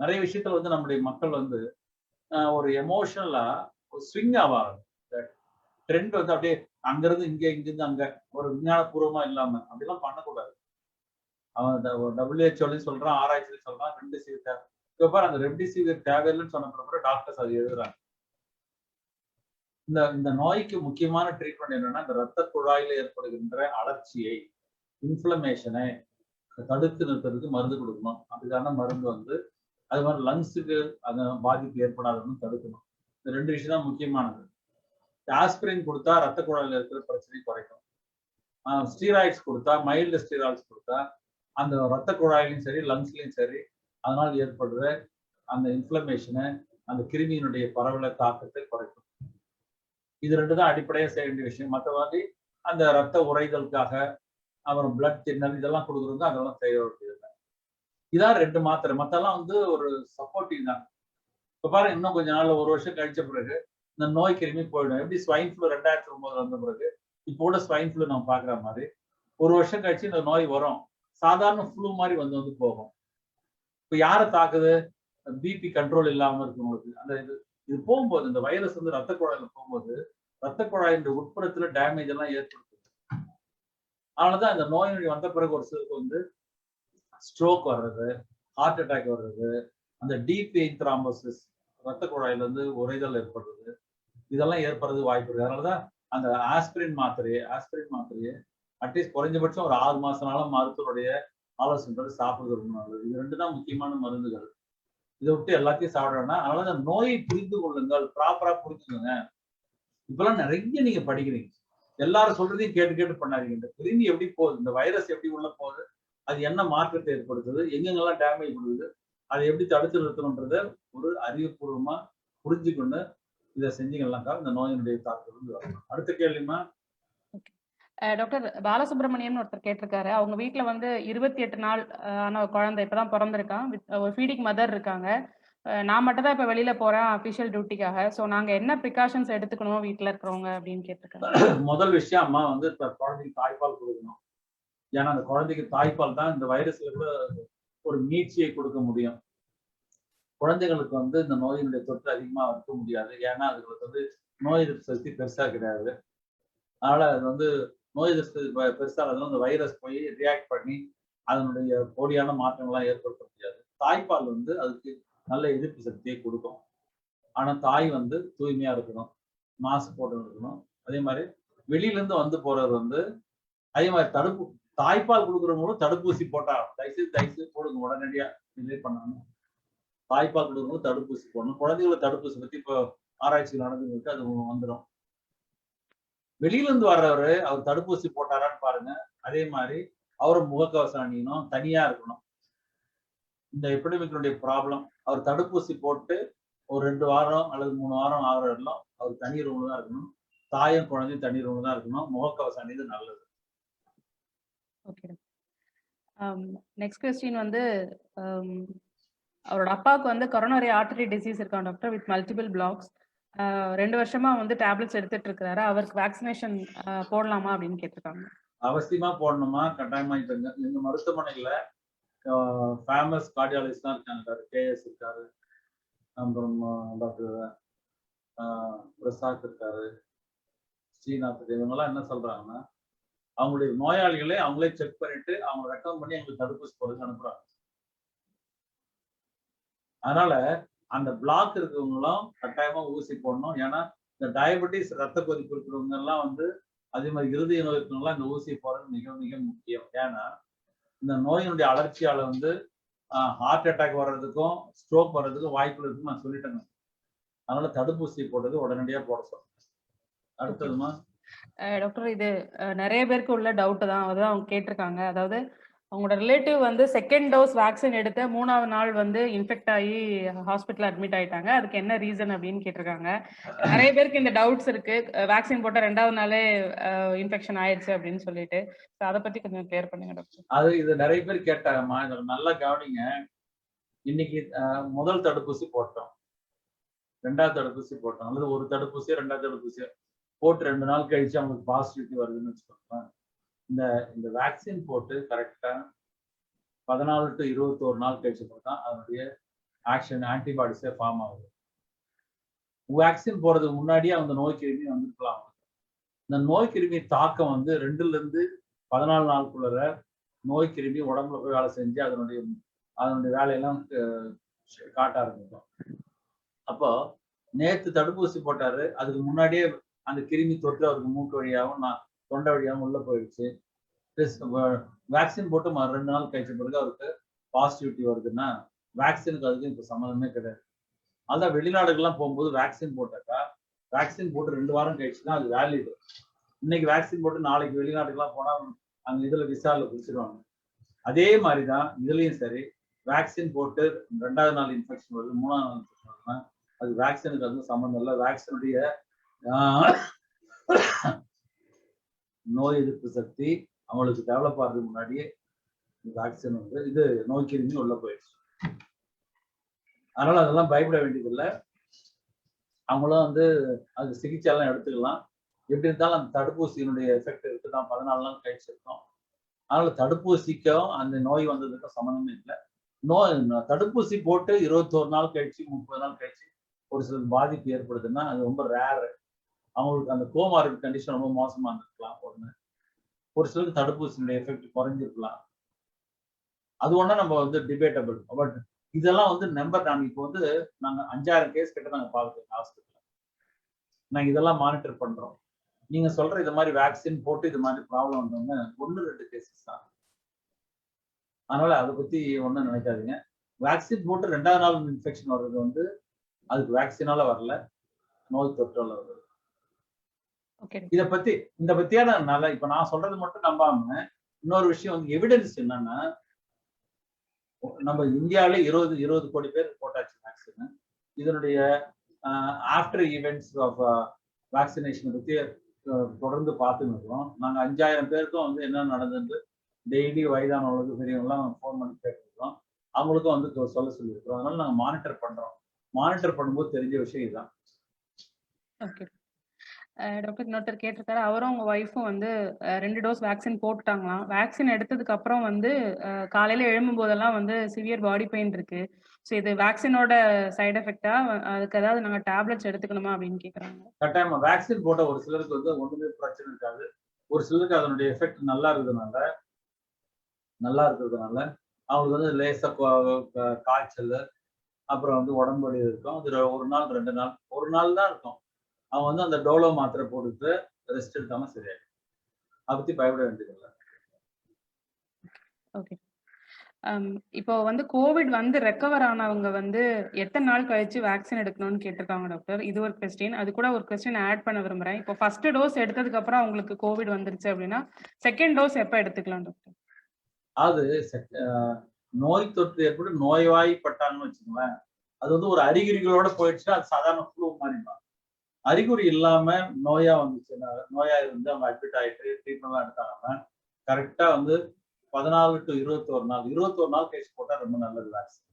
நிறைய விஷயத்துல வந்து நம்முடைய மக்கள் வந்து ஒரு எமோஷனலா ஸ்விங் ஆவாங்க. ட்ரெண்ட் வந்து அப்படியே அங்கிருந்து இங்கிருந்து அங்க ஒரு விஞ்ஞானபூர்வமா இல்லாம அப்படிலாம் பண்ணக்கூடாது. அவன் WHO சொல்றான், ஆராய்ச்சி சொல்றான், ரெம்டெசிவிர் தேவை. இப்ப பாரு, அந்த ரெம்டெசிவிர் தேவையில்லைன்னு சொன்ன பிறகு டாக்டர்ஸ் அது எழுதுறாங்க. இந்த நோய்க்கு முக்கியமான ட்ரீட்மெண்ட் என்னன்னா, இந்த ரத்த குழாயில ஏற்படுகின்ற அலர்ச்சியை, இன்ஃப்ளமேஷனை தடுத்து நிறுத்துறதுக்கு மருந்து கொடுக்கணும். அதுக்கான மருந்து வந்து அது மாதிரி லங்ஸுக்கு அந்த பாதிப்பு ஏற்படாதன்னு தடுக்கணும். இந்த 2 விஷயம் தான் முக்கியமானது. ஆஸ்பிரின் கொடுத்தா ரத்த குழாயில இருக்கிற பிரச்சனை குறைக்கும். ஸ்டீராய்ட்ஸ் கொடுத்தா, மைல்டு ஸ்டீராய்ட்ஸ் கொடுத்தா அந்த ரத்த குழாயிலையும் சரி, லங்ஸ்லயும் சரி, அதனால் ஏற்படுற அந்த இன்ஃப்ளமேஷனை, அந்த கிருமியினுடைய பரவல தாக்கத்தை குறைக்கும். இது 2 தான் அடிப்படையா செய்ய வேண்டிய விஷயம். மற்றபடி அந்த ரத்த உறைதலுக்காக அப்புறம் பிளட் தின்னர் இதெல்லாம் கொடுக்குறது அதெல்லாம் செய்ய வேண்டியது. இதான் 2 மாத்திரை. மத்தெல்லாம் வந்து ஒரு சப்போர்ட்டிவ் தான். இப்ப பாருங்க, இன்னும் கொஞ்ச நாள்ல 1 வருஷம் கழிச்ச பிறகு இந்த நோய் கிருமி போயிடும். எப்படி ஸ்வைன் ஃப்ளூ 2009 வந்த பிறகு இப்போ கூட ஸ்வைன் ஃப்ளூ நம்ம பாக்குற மாதிரி 1 வருஷம் கழிச்சு இந்த நோய் வரும். சாதாரண ஃப்ளூ மாதிரி வந்து போகும். இப்ப யாரை தாக்குது? பிபி கண்ட்ரோல் இல்லாம இருக்கவங்களுக்கு. அந்த இது போகும்போது இந்த வைரஸ் வந்து ரத்த குழாயில போகும்போது ரத்த குழாயின் உட்புறத்துல டேமேஜ் எல்லாம் ஏற்படுத்துது. அதனாலதான் இந்த நோய் வந்த பிறகு ஒரு சிலருக்கு வந்து ஸ்ட்ரோக் வர்றது, ஹார்ட் அட்டாக் வர்றது, அந்த டீப் வெயின் த்ராம்போசிஸ், ரத்த குழாயில வந்து உறைதல் ஏற்படுறது, இதெல்லாம் ஏற்படுறது வாய்ப்பு இருக்கு. அதனாலதான் அந்த ஆஸ்பிரின் மாத்திரையை அட்லீஸ்ட் குறைஞ்சபட்சம் ஒரு 6 மாசம்னாலும் மருத்துவருடைய ஆலோசனை சாப்பிடுறது ரொம்ப நல்லது. இது 2 தான் முக்கியமான மருந்துகள். இதை விட்டு எல்லாத்தையும் சாப்பிடணும்னா, அதனால அந்த நோயை புரிந்து கொள்ளுங்கள், ப்ராப்பரா புரிஞ்சுக்கோங்க. இப்பெல்லாம் நிறைய நீங்க படிக்கிறீங்க. எல்லாரும் சொல்றதையும் கேட்டு கேட்டு பண்ணாதீங்க. இந்த கிருமி எப்படி போகுது, இந்த வைரஸ் எப்படி உள்ள போகுது, அது என்ன மாற்றத்தை ஏற்படுத்துது, எங்கெங்கெல்லாம் டேமேஜ் கொடுக்குது, அதை எப்படி தடுத்து நிறுத்தணுன்றத ஒரு அறிவுபூர்வமா புரிஞ்சுக்கொண்டு இதை செஞ்சீங்கன்னாக்கா இந்த நோயினுடைய தாக்குதல் வரணும். அடுத்த கேள்விமா. டாக்டர் பாலசுப்ரமணியம்னு ஒருத்தர் கேட்டிருக்காரு. அவங்க வீட்ல வந்து 28 நாள் ஆன குழந்தை இப்பதான் பிறந்திருக்கான். ஒரு ஃபீடிங் மதர் இருக்காங்க. நான் மட்டும் தான் இப்ப வெளியில போறேன் அபிஷியல் டியூட்டிக்காக. சோ நாங்க என்ன ப்ரிகாஷன்ஸ் எடுத்துக்கணும் வீட்ல இருக்கிறவங்க அப்படின்னு கேட்டிருக்காங்க. முதல் விஷயம் அம்மா வந்து குழந்தைக்கு தாய்ப்பால் கொடுக்கணும். ஏன்னா அந்த குழந்தைக்கு தாய்ப்பால் தான் இந்த வைரஸ்ல கூட ஒரு மீட்சியை கொடுக்க முடியும். குழந்தைகளுக்கு வந்து இந்த நோயினுடைய தொற்று அதிகமா இருக்க முடியாது. ஏன்னா அதுங்களுக்கு வந்து நோய் எதிர்ப்பு சக்தி பெருசா கிடையாது. அதனால அது வந்து நோய் எதிர்ப்பு பெருசா அந்த வைரஸ் போய் ரியாக்ட் பண்ணி அதனுடைய போலியான மாற்றங்கள்லாம் ஏற்படுத்த முடியாது. தாய்ப்பால் வந்து அதுக்கு நல்ல எதிர்ப்பு சக்தியை கொடுக்கும். ஆனா தாய் வந்து தூய்மையா இருக்கணும், மாஸ்க் போட்டு இருக்கணும். அதே மாதிரி வெளியில இருந்து வந்து போறவர் வந்து அதே மாதிரி தாய்ப்பால் கொடுக்குறவங்களும் தடுப்பூசி போட்டா தயவுசெய்து போடுங்க, உடனடியா டிலே பண்ணாம. தாய்ப்பால் கொடுக்குறவங்க தடுப்பூசி போடணும். குழந்தைகளை தடுப்பூசி பத்தி இப்போ ஆராய்ச்சி நடந்துருக்கு, அது வந்துடும். வெளியில இருந்து வர்றவரு அவர் தடுப்பூசி போட்டாரான்னு பாருங்க. அதே மாதிரி அவரும் முகக்கவசம் அணியணும், தனியா இருக்கணும். இந்த எபிடமிக்கினுடைய ப்ராப்ளம் அவர் தடுப்பூசி போட்டு ஒரு 2 வாரம் அல்லது 3 வாரம் ஆகிற இடலாம் அவர் தனி ரூம்ல தான் இருக்கணும். தாயும் குழந்தையும் தனி ரூம்ல தான் இருக்கணும். முகக்கவசம் அணிவது நல்லது. ஓகே. நெக்ஸ்ட் கொஸ்டின் வந்து அவரோட அப்பாவுக்கு வந்து கொரோனரி ஆர்டரி டிசீஸ் இருக்கான் டாக்டர் வித் மல்டிபிள் பிளாக்ஸ். 2 வருஷமா வந்து டேப்லெட்ஸ் எடுத்துட்டு இருக்காரு. அவருக்கு வேக்சினேஷன் போடலாமா அப்படின்னு கேட்டிருக்காங்க. அவசியமா போடணுமா, கட்டாயமா. இப்ப எங்க மருத்துவமனையில ஃபேமஸ் கார்டியாலஜிஸ்ட் தான் இருக்காங்க. கேஎஸ் இருக்காரு, அப்புறம் டாக்டர் பிரசாத் இருக்காரு, ஸ்ரீநாத். இவங்கெல்லாம் என்ன சொல்றாங்கன்னா, அவங்களுடைய நோயாளிகளை அவங்களே செக் பண்ணிட்டு அவங்க ரெக்கமெண்ட் பண்ணி எங்களுக்கு தடுப்பூசி போடுறதுக்கு அனுப்புறாங்க. அதனால அந்த பிளாக் இருக்கிறவங்களும் கட்டாயமா ஊசி போடணும். ஏன்னா இந்த டயபெட்டிஸ், ரத்த கொதிப்பு இருக்கிறவங்க எல்லாம் வந்து அதே மாதிரி இருதய நோய் இருக்கிறவங்களாம் இந்த ஊசி போடுறது மிக மிக முக்கியம். ஏன்னா இந்த நோயினுடைய அலர்ச்சியால வந்து ஹார்ட் அட்டாக் வர்றதுக்கும் ஸ்ட்ரோக் வர்றதுக்கும் வாய்ப்பு இருக்குன்னு நான் சொல்லிட்டேங்க. அதனால தடுப்பூசி போடுறது உடனடியா போட சொல்றேன். அடுத்ததுமா டாக்டர், இது நிறைய பேருக்கு உள்ள டவுட் தான். அதான் அவங்க கேட்டிருக்காங்க. அதாவது அவங்களோட ரிலேட்டிவ் வந்து செகண்ட் டோஸ் வேக்சின் எடுத்த 3ஆவது நாள் வந்து இன்ஃபெக்ட் ஆகி ஹாஸ்பிட்டல் அட்மிட் ஆயிட்டாங்க. அதுக்கு என்ன ரீசன் அப்படின்னு கேட்டிருக்காங்க. நிறைய பேருக்கு இந்த டவுட்ஸ் இருக்கு. வேக்சின் போட்ட 2ஆவது நாளே இன்ஃபெக்ஷன் ஆயிடுச்சு அப்படின்னு சொல்லிட்டு அதை பத்தி கொஞ்சம் கிளியர் பண்ணுங்க டாக்டர். அது இது நிறைய பேர் கேட்டாங்கம்மா. இதை நல்லா கவனிங்க. இன்னைக்கு முதல் தடுப்பூசி போட்டோம், 2ஆவது தடுப்பூசி போட்டோம், அல்லது ஒரு தடுப்பூசி 2ஆவது தடுப்பூசி போட்டு 2 நாள் கழிச்சு அவங்களுக்கு பாசிட்டிவிட்டி வருதுன்னு வச்சுக்கோங்களேன். இந்த வேக்சின் போட்டு கரெக்டா 14 to 21 நாள் கழிச்சு போட்டா அதனுடைய ஆக்ஷன் ஆன்டிபாடிஸே ஃபார்ம் ஆகுது. வேக்சின் போறதுக்கு முன்னாடியே அந்த நோய் கிருமி வந்துருக்கலாம். இந்த நோய் கிருமி தாக்கம் வந்து 2ல இருந்து 14 நாளுக்குள்ள நோய் கிருமி உடம்புல போய் வேலை செஞ்சு அதனுடைய வேலையெல்லாம் காட்ட ஆரம்பிக்கும். அப்போ நேத்து தடுப்பூசி போட்டாரு, அதுக்கு முன்னாடியே அந்த கிருமி தொற்று அவருக்கு மூக்கு வழியாகவும் தொண்டை வழியாகவும் உள்ள போயிடுச்சு. வேக்சின் போட்டு 2 நாள் கழிச்ச பிறகு அவருக்கு பாசிட்டிவிட்டி வருதுன்னா வேக்சினுக்கு அதுக்கு இப்ப சம்மந்தமே கிடையாது. அதான் வெளிநாடுகள்லாம் போகும்போது வேக்சின் போட்டாக்கா வேக்சின் போட்டு 2 வாரம் கழிச்சு தான் அது வேலிடு. இன்னைக்கு வேக்சின் போட்டு நாளைக்கு வெளிநாட்டுக்கெல்லாம் போனா அங்க இதுல விசாரில பிடிச்சிருவாங்க. அதே மாதிரிதான் இதுலயும் சரி, வேக்சின் போட்டு 2ஆவது நாள் இன்ஃபெக்ஷன் வருது, 3ஆவது நாள் இன்ஃபெக்ஷன் வருதுன்னா அது வேக்சினுக்கு அதுவும் சம்மந்தம் இல்லை. வேக்சினுடைய நோய் எதிர்ப்பு சக்தி அவங்களுக்கு டெவலப் ஆகிறதுக்கு முன்னாடியே வேக்சின் வந்து இது நோய் கிருமி உள்ள போயிடுச்சு. அதனால அதெல்லாம் பயப்பட வேண்டியதில்லை. அவங்களும் வந்து அது சிகிச்சை எல்லாம் எடுத்துக்கலாம். எப்படி இருந்தாலும் அந்த தடுப்பூசியினுடைய எஃபெக்ட் இருக்குதான், 14 நாள் கழிச்சு இருக்கும். அதனால தடுப்பூசிக்கும் அந்த நோய் வந்ததுக்கும் சம்மந்தமே இல்லை. தடுப்பூசி போட்டு 21 நாள் கழிச்சு 30 நாள் கழிச்சு ஒரு சிலருக்கு பாதிப்பு ஏற்படுதுன்னா அது ரொம்ப ரேர். அவங்களுக்கு அந்த கோமார்பிட் கண்டிஷன் ரொம்ப மோசமா இருந்திருக்கலாம். ஒரு சிலருக்கு தடுப்பூசியினுடைய எஃபெக்ட் குறைஞ்சிருக்கலாம். அது ஒண்ணா நம்ம வந்து டிபேட்டபிள். பட் இதெல்லாம் வந்து நாங்க இப்போ வந்து நாங்க 5000 கேஸ் கிட்ட நாங்க பார்த்துருக்கோம் ஹாஸ்பிட்டல். நாங்க இதெல்லாம் மானிட்டர் பண்றோம். நீங்க சொல்ற இது மாதிரி வேக்சின் போட்டு இது மாதிரி ப்ராப்ளம் வந்தவங்க 1-2 கேசஸ் தான். அதனால அதை பத்தி ஒன்றும் நினைக்காதீங்க. வேக்சின் போட்டு 2வது நாள் இன்ஃபெக்ஷன் வர்றது வந்து அதுக்கு வேக்சினால வரல, நோய் தொற்றால வருது. இத பத்தி இந்த பத்தியான நல்ல இப்ப நான் சொல்றது மட்டும் நம்பாம இன்னொரு விஷயம் வந்து எவிடன்ஸ் என்னன்னா, நம்ம இந்தியாவிலே 20 கோடி பேர் போட்டாச்சு வேக்சின். இதனுடைய ஆஃப்டர் ஈவெண்ட்ஸ் ஆஃப் வேக்சினேஷன் பத்தி தொடர்ந்து பார்த்துன்னு இருக்கோம். நாங்க 5000 பேருக்கும் வந்து என்ன நடந்தது டெய்லி வயதானவங்களுக்கு பெரியவங்கலாம் ஃபோன் பண்ணி கேட்டுருக்கோம். அவங்களுக்கும் வந்து சொல்ல சொல்லியிருக்கிறோம். அதனால நாங்க மானிட்டர் பண்றோம். மானிட்டர் பண்ணும்போது தெரிஞ்ச விஷயம் இதுதான். டாக்டர் இன்னொருத்தர் கேட்டிருக்காரு, அவரும் உங்க ஒய்ஃபும் வந்து 2 டோஸ் வேக்சின் போட்டுட்டாங்களாம். வேக்சின் எடுத்ததுக்கு அப்புறம் வந்து காலையில எழும்பும் போதெல்லாம் வந்து சிவியர் பாடி பெயின் இருக்கு. ஸோ இது வேக்சினோட சைடு எஃபெக்டா? அதுக்கு ஏதாவது நாங்க டேப்லெட்ஸ் எடுத்துக்கணுமா அப்படின்னு கேக்குறாங்க. கட்டாயமா வேக்சின் போட்ட ஒரு சிலருக்கு வந்து ஒண்ணுமே பிரச்சனை இருக்காது. ஒரு சிலருக்கு அதனுடைய எஃபெக்ட் நல்லா இருக்கிறதுனால அவங்களுக்கு வந்து லேசா காய்ச்சல், அப்புறம் வந்து உடம்பு வலி இருக்கும். அது 1 நாள் 2 நாள் 1 நாள் தான் இருக்கும். அவங்க வந்து அந்த டோலோ மாத்திரை போட்டுட்டு ரெஸ்ட் எடுத்தாலும் சரியாயிடும். அதை பத்தி பயப்பட வேண்டியதில்லை. ஓகே. இப்போ வந்து கோவிட் வந்து ரெக்கவர் ஆனவங்க வந்து எத்தனை நாள் கழிச்சு வேக்சின் எடுக்கணும்னு கேட்டிருக்காங்க டாக்டர். இது ஒரு கொஸ்டின். அது கூட ஒரு கொஸ்டின் ஆட் பண்ண விரும்புறேன். இப்போ ஃபர்ஸ்ட் டோஸ் எடுத்ததுக்கு அப்புறம் அவங்களுக்கு கோவிட் வந்துருச்சு அப்படின்னா செகண்ட் டோஸ் எப்ப எடுத்துக்கலாம் டாக்டர்? அது நோய் தொற்று ஏற்பட்டு நோய்வாய்ப்பட்டாங்கன்னு வச்சுக்கோங்களேன், அது வந்து ஒரு அறிகுறிகளோட போயிடுச்சுன்னா அது சாதாரண ஃப்ளூ மாதிரி தான். அறிகுறி இல்லாம நோயா வந்துச்சுன்னா, நோயா இருந்து அவங்க அட்மிட் ஆயிட்டு ட்ரீட்மெண்ட்லாம் எடுத்தாங்கன்னா கரெக்டா வந்து 14 to 21 நாள் 21 நாள் கழிச்சு போட்டா ரொம்ப நல்லது வேக்சின்.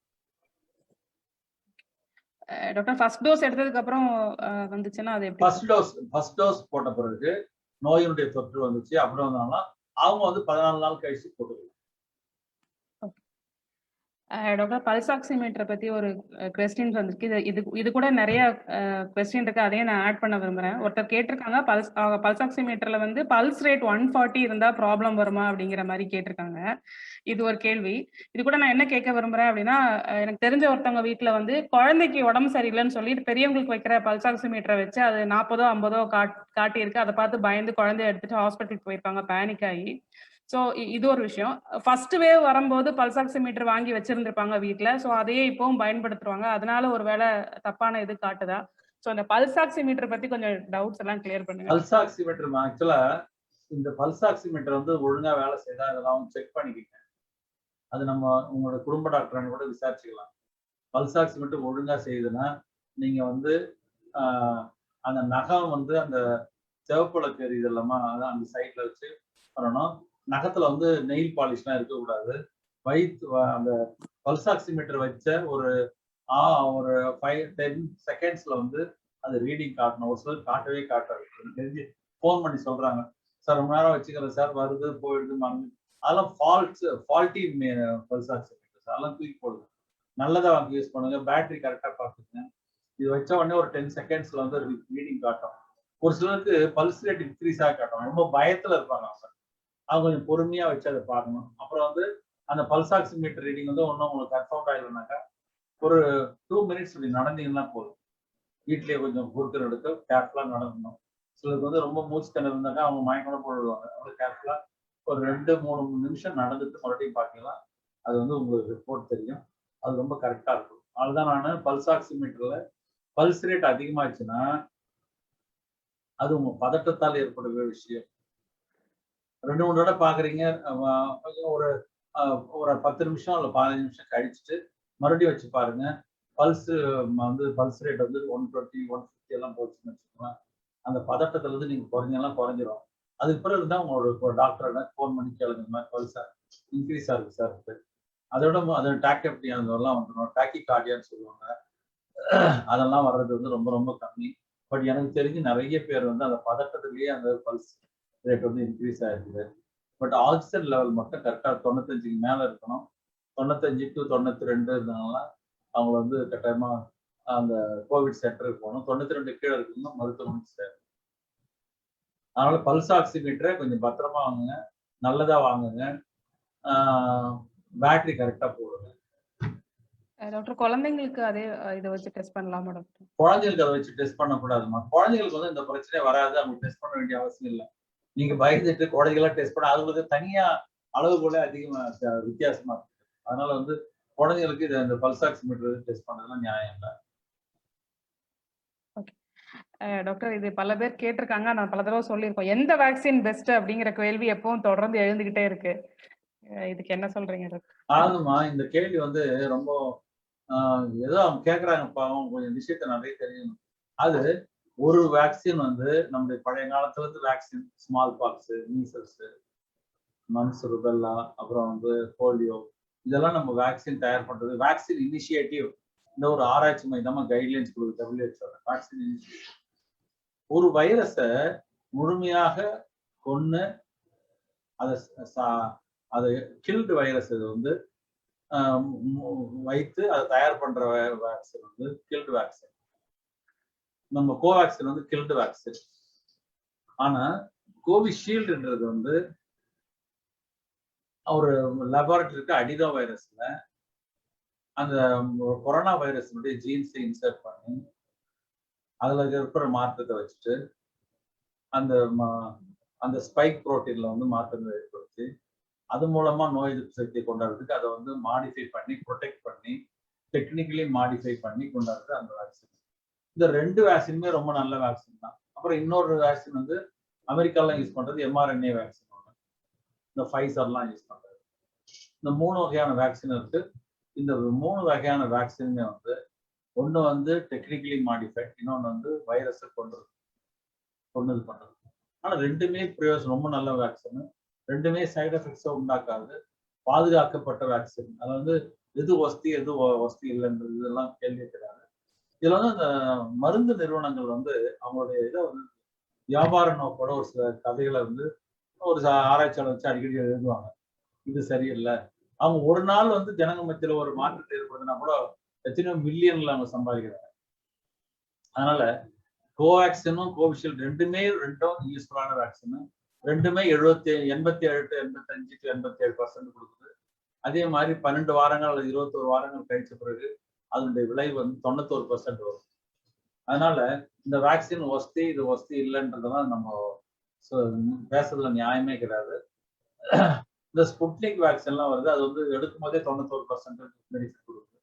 டாக்டர் ஃபர்ஸ்ட் டோஸ் எடுத்ததுக்கு அப்புறம் வந்துச்சுன்னா அது எப்படி? ஃபர்ஸ்ட் டோஸ் போட்ட பிறகு நோயினுடைய தொற்று வந்துச்சு அப்புறம் வந்தாங்கன்னா அவங்க வந்து 14 நாள் கழிச்சு போட்டுக்கலாம். டாக்டர் பல்ஸ் ஆக்சிமீட்டரை பத்தி ஒரு கொஸ்டின்ஸ் வந்திருக்கு. இது கூட நிறைய கொஸ்டின் இருக்கு. அதையும் நான் ஆட் பண்ண விரும்புறேன். ஒருத்தர் கேட்டிருக்காங்க, பல்ஸ் ஆக்சிமீட்டர்ல வந்து பல்ஸ் ரேட் 140 இருந்தா ப்ராப்ளம் வருமா அப்படிங்கிற மாதிரி கேட்டிருக்காங்க. இது ஒரு கேள்வி. இது கூட நான் என்ன கேட்க விரும்புறேன் அப்படின்னா, எனக்கு தெரிஞ்ச ஒருத்தவங்க வீட்டுல வந்து குழந்தைக்கு உடம்பு சரியில்லைன்னு சொல்லிட்டு பெரியவங்களுக்கு வைக்கிற பல்ஸ் ஆக்சிமீட்டரை வச்சு அது 40ஓ 50ஓ காட்டியிருக்கு. அதை பார்த்து பயந்து குழந்தைய எடுத்துட்டு ஹாஸ்பிட்டலுக்கு போயிருக்காங்க பேனிக் ஆகி. ஸோ இது ஒரு விஷயம். ஃபர்ஸ்ட் வேவ் வரும்போது பல்ஸ் ஆக்சிமீட்டர் வாங்கி வச்சிருந்திருப்பாங்க வீட்டுல. ஸோ அதையே இப்பவும் பயன்படுத்துவாங்க. அதனால ஒருவேளை தப்பான இது காட்டுதா? ஸோ அந்த பல்ஸ் ஆக்சிமீட்டர் பத்தி கொஞ்சம் டவுட்ஸ் எல்லாம் கிளியர் பண்ணுங்க. பல்ஸ் ஆக்சிமீட்டர் ஆக்சுவலா இந்த பல்ஸ் ஆக்சிமீட்டர் வந்து ஒழுங்கா வேலை செய்தா இதெல்லாம் செக் பண்ணிக்கிங்க. அது நம்ம உங்களோட குடும்ப டாக்டர் கூட விசாரிச்சுக்கலாம். பல்ஸ் ஆக்சிமீட்டர் ஒழுங்கா செய்யுதுன்னா நீங்க வந்து அந்த நகம் வந்து அந்த சிவப்புலக்கு இதெல்லாமா அந்த சைட்ல வச்சு பண்ணணும். நகத்துல வந்து நெயில் பாலிஷ்லாம் இருக்கக்கூடாது. அந்த பல்ஸ் ஆக்சிமீட்டர் வச்ச ஒரு 5-10 செகண்ட்ஸ்ல வந்து அது ரீடிங் காட்டணும். ஒரு சிலர் காட்டவே காட்டாது. தெரிஞ்சு ஃபோன் பண்ணி சொல்றாங்க, சார் ரொம்ப நேரம் வச்சுக்கிறேன் சார், வருது போயிடுது மறந்து. அதெல்லாம் ஃபால்ட்டி பல்ஸ் ஆக்சிமீட்டர் அதெல்லாம் தூக்கி போடுது. நல்லதா வாங்கி யூஸ் பண்ணுங்க. பேட்டரி கரெக்டா பார்த்துங்க. இது வச்ச உடனே ஒரு 10 செகண்ட்ஸ்ல வந்து ரீடிங் காட்டும். ஒரு சிலருக்கு பல்ஸ் ரேட் இன்க்ரீஸா காட்டும். ரொம்ப பயத்துல இருப்பாங்க அவங்க கொஞ்சம் பொறுமையா வச்சு அதை பார்க்கணும். அப்புறம் வந்து அந்த பல்ஸ் ஆக்சிமீட்டர் ரீடிங் வந்து ஒன்றும் உங்களுக்கு கன்ஃபார்ம் ஆயிடுனாக்கா ஒரு 2 மினிட்ஸ் இப்படி நடந்தீங்கன்னா போதும். வீட்லயே கொஞ்சம் பொறுக்கிற எடுத்து கேர்ஃபுல்லா நடக்கணும். சிலருக்கு வந்து ரொம்ப மூச்சு திணறல் இருந்தாக்கா அவங்க மயக்கம் போடுவாங்க. அவங்க கேர்ஃபுல்லா ஒரு 2-3 நிமிஷம் நடந்துட்டு மறுபடியும் பார்த்தீங்கன்னா அது வந்து உங்களுக்கு ரிப்போர்ட் தெரியும். அது ரொம்ப கரெக்டா இருக்கும். அதுதான் நான் பல்ஸ் ஆக்சிமீட்டர்ல பல்ஸ் ரேட் அதிகமாச்சுன்னா அது உங்க பதட்டத்தால் ஏற்படுகிற விஷயம். 2-3 தடவை பாக்குறீங்க, ஒரு 10 நிமிஷம் இல்ல 15 நிமிஷம் கழிச்சுட்டு மறுபடியும் வச்சு பாருங்க. பல்ஸ் ரேட் வந்து 120, 150 எல்லாம் போச்சுன்னு வச்சுக்கோங்களேன். அந்த பதட்டத்துல இருந்து நீங்க குறைஞ்சிரும். அதுக்கு பிறகு தான் உங்களோட டாக்டர் ஃபோன் பண்ணி கேளுங்க, இந்த மாதிரி பல்ஸ் இன்க்ரீஸ் ஆகுது சார். அதோட டாக்கிப்டியானதெல்லாம் வந்துடும். டாக்கி கார்டியான்னு சொல்லுவாங்க. அதெல்லாம் வர்றது வந்து ரொம்ப ரொம்ப கம்மி. பட் எனக்கு தெரிஞ்சு நிறைய பேர் வந்து அந்த பதட்டத்திலேயே அந்த பல்ஸ் ரேட் வந்து இன்க்ரீஸ் ஆயிருக்குது. பட் ஆக்சிஜன் லெவல் மட்டும் கரெக்டா 95க்கு மேல இருக்கணும். 95 to 92 இருந்தாங்கன்னா அவங்க வந்து கட்டாயமா அந்த கோவிட் சென்டருக்கு போகணும். 92 கீழே இருக்குன்னா மருத்துவமனைக்கு சேரும். அதனால பல்ஸ் ஆக்சிமீட்டரை கொஞ்சம் பத்திரமா வாங்குங்க, நல்லதா வாங்குங்க, பேட்டரி கரெக்டா போடுங்க. டாக்டர் குழந்தைங்களுக்கு அதே இதை வச்சு டெஸ்ட் பண்ணலாமா டாக்டர்? குழந்தைகளுக்கு அதை வச்சு டெஸ்ட் பண்ணக்கூடாதுமா. குழந்தைகளுக்கு வந்து இந்த பிரச்சனை வராது, அவங்க டெஸ்ட் பண்ண வேண்டிய அவசியம் இல்லை. நீங்க பயந்துட்டு குழந்தைகளா டெஸ்ட் பண்ண அதுங்களுக்கு தனியா அளவுகோலே அதிகமா வித்தியாசமா இருக்கு. அதனால வந்து குழந்தைகளுக்கு இது இந்த பல்ஸ் ஆக்சிமீட்டர் டெஸ்ட் பண்ணதெல்லாம் நியாயம் இல்லை. ஓகே டாக்டர், இது பல பேர் கேட்டிருக்காங்க, நான் பல தடவை சொல்லியிருக்கோம். எந்த வேக்சின் பெஸ்ட் அப்படிங்கிற கேள்வி எப்பவும் தொடர்ந்து எழுந்துகிட்டே இருக்கு. இதுக்கு என்ன சொல்றீங்க டாக்டர்? ஆகுமா, இந்த கேள்வி வந்து ரொம்ப ஏதோ அவங்க கேட்கறாங்க பாவம், கொஞ்சம் விஷயத்த நிறைய தெரியணும். அது ஒரு வேக்சின் வந்து நம்முடைய பழைய காலத்துல இருந்து vaccine small box, measles, mumps, rubella, அப்புறம் வந்து போலியோ, இதெல்லாம் நம்ம வேக்சின் தயார் பண்றது வேக்சின் இனிஷியேட்டிவ். இந்த ஒரு ஆராய்ச்சி மையமா கைட்லைன்ஸ் கொடுக்குது WHO. வேக்சின் இனிஷியேட்டிவ் ஒரு வைரஸை முழுமையாக கொன்னு அதை கில்டு வைரஸ் வந்து வைத்து அதை தயார் பண்ற வேக்சின் வந்து கில்டு வேக்சின். நம்ம கோவேக்சின் வந்து கில்டு வேக்சின். ஆனா கோவிஷீல்டுன்றது வந்து ஒரு லேபரட்டரிக்கு அடினோ வைரஸ்ல அந்த கொரோனா வைரஸினுடைய ஜீன்ஸை இன்சர்ட் பண்ணி அதுல இருக்கிற மாற்றத்தை வச்சுட்டு அந்த ஸ்பைக் புரோட்டீன்ல வந்து மாற்றங்களை ஏற்படுத்தி அது மூலமா நோய் எதிர்ப்பு சக்தியை கொண்டாடுறதுக்கு அதை வந்து மாடிஃபை பண்ணி ப்ரொடெக்ட் பண்ணி டெக்னிக்கலி மாடிஃபை பண்ணி கொண்டாடுறது அந்த வேக்சின். இந்த 2 வேக்சினுமே ரொம்ப நல்ல வேக்சின் தான். அப்புறம் இன்னொரு வேக்சின் வந்து அமெரிக்காலாம் யூஸ் பண்றது mRNA வேக்சின் ஒன்று, இந்த ஃபைசர்லாம் யூஸ் பண்றது. இந்த 3 வகையான வேக்சின் இருக்கு. இந்த 3 வகையான வேக்சினுமே வந்து ஒன்று வந்து டெக்னிக்கலி மாடிஃபைட், இன்னொன்று வந்து வைரஸை கொண்டது பண்றது. ஆனா 2மே பிரயோஜனம், ரொம்ப நல்ல வேக்சின். 2மே சைடு எஃபெக்ட்ஸை உண்டாக்காது, பாதுகாக்கப்பட்ட வேக்சின். அது வந்து எது வசதி எது வசதி இல்லைன்றது இதெல்லாம் கேள்வி கிடையாது. இதுல வந்து அந்த மருந்து நிறுவனங்கள் வந்து அவங்களுடைய இதை வந்து வியாபார நோக்கோட ஒரு சில கதைகளை வந்து ஒரு ஆராய்ச்சியாளர் வச்சு அடிக்கடி எழுதுவாங்க. இது சரியில்லை. அவங்க ஒரு நாள் வந்து ஜனங்க மத்தியில ஒரு மாற்றத்தை ஏற்படுத்தினா கூட எத்தனையோ மில்லியன்ல அவங்க சம்பாதிக்கிறாங்க. அதனால கோவேக்சினும் கோவிஷீல்டு ரெண்டும் யூஸ்ஃபுல்லான வேக்சின். 2மே 87% கொடுக்குது. அதே மாதிரி 12 வாரங்கள் அல்லது 21 வாரங்கள் கழிச்ச பிறகு அதனுடைய விளைவு வந்து 91% வரும். அதனால இந்த வேக்சின் வசதி இது வசதி இல்லைன்றதெல்லாம் நம்ம பேசுறதுல நியாயமே கிடையாது. இந்த ஸ்புட்னிக் வேக்சின்லாம் வருது, அது வந்து எடுக்கும் போதே 91% பெனிஃபிட் கொடுக்குது,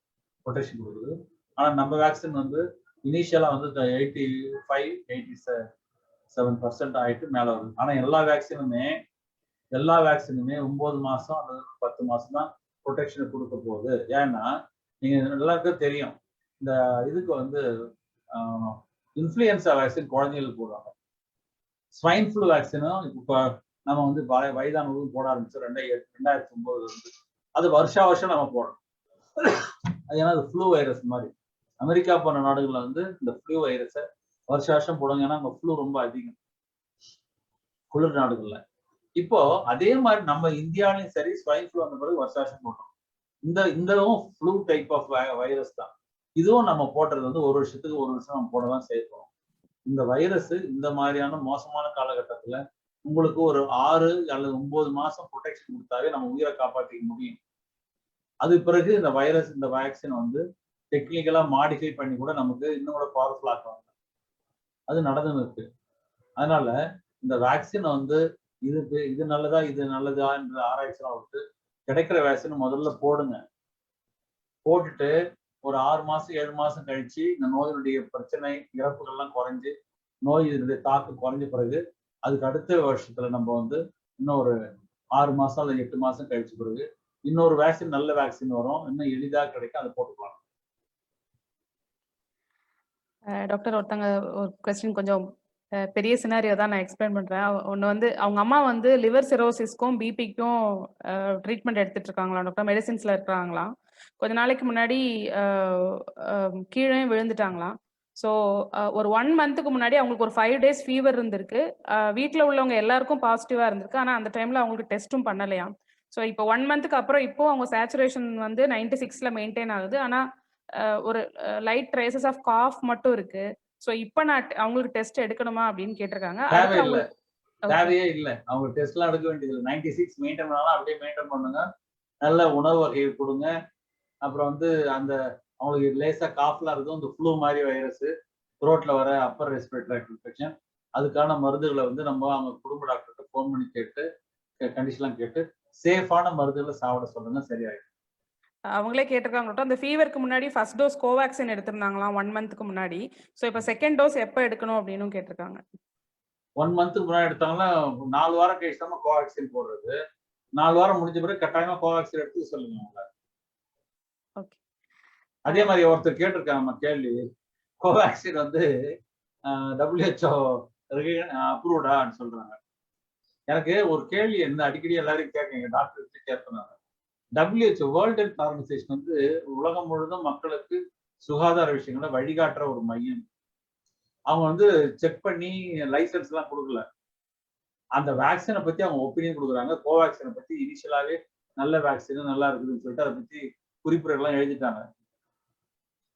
ப்ரொடெக்ஷன் கொடுக்குது. ஆனா நம்ம வேக்சின் வந்து இனிஷியலா வந்து 85-87% ஆயிட்டு மேல வருது. ஆனா எல்லா வேக்சினுமே 9 மாசம் அல்லது 10 மாசம் தான் ப்ரொடெக்ஷன் கொடுக்க போகுது. ஏன்னா நீங்க எல்லாருக்கும் தெரியும், இந்த இதுக்கு வந்து இன்ஃப்ளூயன்சா வேக்சின் குழந்தைகளுக்கு போடுவாங்க. ஸ்வைன் ஃப்ளூ வேக்சினும் இப்போ நம்ம வந்து வயதானவர்களும் போட ஆரம்பிச்சோம் 2009 இருந்து. அது வருஷம் நம்ம போடணும். அது ஏன்னா அது ஃப்ளூ வைரஸ் மாதிரி. அமெரிக்கா போன்ற நாடுகள்ல வந்து இந்த ஃப்ளூ வைரஸை வருஷம் போடுங்க, ஏன்னா அங்க ஃப்ளூ ரொம்ப அதிகம் குளிர் நாடுகள்ல. இப்போ அதே மாதிரி நம்ம இந்தியாவிலையும் சரி ஸ்வைன் ஃப்ளூ அந்த பிறகு வருஷம் போட்டோம். இதுவும் ஃப்ளூ டைப் ஆஃப் வைரஸ் தான். இதுவும் நம்ம போடுறது வந்து ஒரு வருஷம் நம்ம போடதான் செய்யப்போம். இந்த வைரஸ் இந்த மாதிரியான மோசமான காலகட்டத்துல உங்களுக்கு ஒரு 6 அல்லது 9 மாசம் ப்ரொடெக்ஷன் கொடுத்தாவே நம்ம உயிரை காப்பாற்றிக்க முடியும். அது பிறகு இந்த வைரஸ் இந்த வேக்சின் வந்து டெக்னிக்கலா மாடிஃபை பண்ணி கூட நமக்கு இன்னும் கூட பவர்ஃபுல் ஆக்குவாங்க. அது நடந்துன்னு இருக்கு. அதனால இந்த வேக்சின் வந்து இது நல்லதா இது நல்லதா என்ற ஆராய்ச்சிலாம் விட்டு கிடைக்கிற வேக்சின் முதல்ல போடுங்க. போட்டுட்டு ஒரு 6 மாசம் 7 மாசம் கழிச்சு இந்த நோயினுடைய பிரச்சனை இறப்புகள்லாம் குறைஞ்சு நோயினுடைய தாக்கு குறைஞ்ச பிறகு அதுக்கு அடுத்த வருஷத்துல நம்ம வந்து இன்னும் ஒரு 6 மாசம் அல்லது 8 மாசம் கழிச்ச பிறகு இன்னொரு வேக்சின் நல்ல வேக்சின் வரும், இன்னும் எளிதாக கிடைக்கும், அதை போட்டுக்கலாம். டாக்டர், ஒருத்தங்க ஒரு கொஸ்டின் கொஞ்சம் பெரிய சினாரியோ தான், நான் எக்ஸ்பிளைன் பண்றேன். ஒன்று வந்து அவங்க அம்மா வந்து லிவர் சிரோசிஸ்க்கும் பிபிக்கும் ட்ரீட்மெண்ட் எடுத்துட்டு இருக்காங்களா டாக்டர், மெடிசின்ஸ்ல இருக்கிறாங்களாம். கொஞ்ச நாளைக்கு முன்னாடி கீழே விழுந்துட்டாங்களாம். ஸோ ஒரு 1 மந்த்துக்கு முன்னாடி அவங்களுக்கு ஒரு 5 days ஃபீவர் இருந்திருக்கு. வீட்டில் உள்ளவங்க எல்லாருக்கும் பாசிட்டிவா இருந்திருக்கு. ஆனால் அந்த டைம்ல அவங்களுக்கு டெஸ்ட்டும் பண்ணலையாம். ஸோ இப்போ 1 மந்த்துக்கு அப்புறம் இப்போ அவங்க சேச்சுரேஷன் வந்து 96ல மெயின்டைன் ஆகுது. ஆனால் ஒரு லைட் ட்ரேசஸ் ஆஃப் காஃப் மட்டும் இருக்கு. ஸோ இப்போ நான் அவங்களுக்கு டெஸ்ட் எடுக்கணுமா அப்படின்னு கேட்டிருக்காங்க. தேவையே இல்லை, அவங்க டெஸ்ட் எல்லாம் எடுக்க வேண்டியது இல்லை. 96 மெயின்டைன் பண்ணாலும் அப்படியே மெயின்டைன் பண்ணுங்க. நல்ல உணவு வகையை கொடுங்க, அப்புறம் வந்து அந்த அவங்களுக்கு லேசா காஃப்லாம் இருக்கும், இந்த ஃப்ளூ மாதிரி வைரஸ், த்ரோட்ல வர அப்பர் ரெஸ்பிரேட்டரி இன்ஃபெக்ஷன், அதுக்கான மருந்துகளை வந்து நம்ம அவங்க குடும்ப டாக்டர்கிட்ட ஃபோன் பண்ணி கேட்டு கண்டிஷன்லாம் கேட்டு சேஃபான மருந்துகளை சாப்பிட சொல்லுங்க, சரியாயிடும். அவங்களே கேட்டிருக்காங்க அந்த ஃபீவருக்கு முன்னாடி ஃபர்ஸ்ட் டோஸ் கோவேக்சின் எடுத்திருந்தாங்களாம் 1 மந்த்க்கு முன்னாடி. ஸோ இப்போ செகண்ட் டோஸ் எப்போ எடுக்கணும் அப்படின்னு கேட்டிருக்காங்க. 1 மந்த்துக்கு முன்னாடி எடுத்தாங்கன்னா 4 வாரம் கழிச்சு தான் கோவேக்சின் போடுறது. 4 வாரம் முடிஞ்ச பிறகு கட்டாயமா கோவேக்சின் எடுத்து சொல்லுங்க அவங்கள. ஓகே. அதே மாதிரி ஒருத்தர் கேட்டிருக்காங்க நம்ம கேள்வி, கோவேக்சின் வந்து WHO அப்ரூவ்டான்னு சொல்றாங்க. எனக்கு ஒரு கேள்வி என்ன அடிக்கடி எல்லாரும் கேட்குங்க, டாக்டர் கேட்பேன். WHO வேர்ல்ட் ஹெல்த் ஆர்கனைசேஷன் வந்து உலகம் முழுவதும் மக்களுக்கு சுகாதார விஷயங்களை வழிகாட்டுற ஒரு மையம். அவங்க வந்து செக் பண்ணி லைசன்ஸ் எல்லாம் கொடுக்கல. அந்த வேக்சினை பத்தி அவங்க ஒப்பீனியன் கொடுக்குறாங்க. கோவேக்சினை பத்தி இனிஷியலாவே நல்ல வேக்சின் நல்லா இருக்குதுன்னு சொல்லிட்டு அதை பத்தி குறிப்புரைகள்லாம் எழுதிட்டாங்க.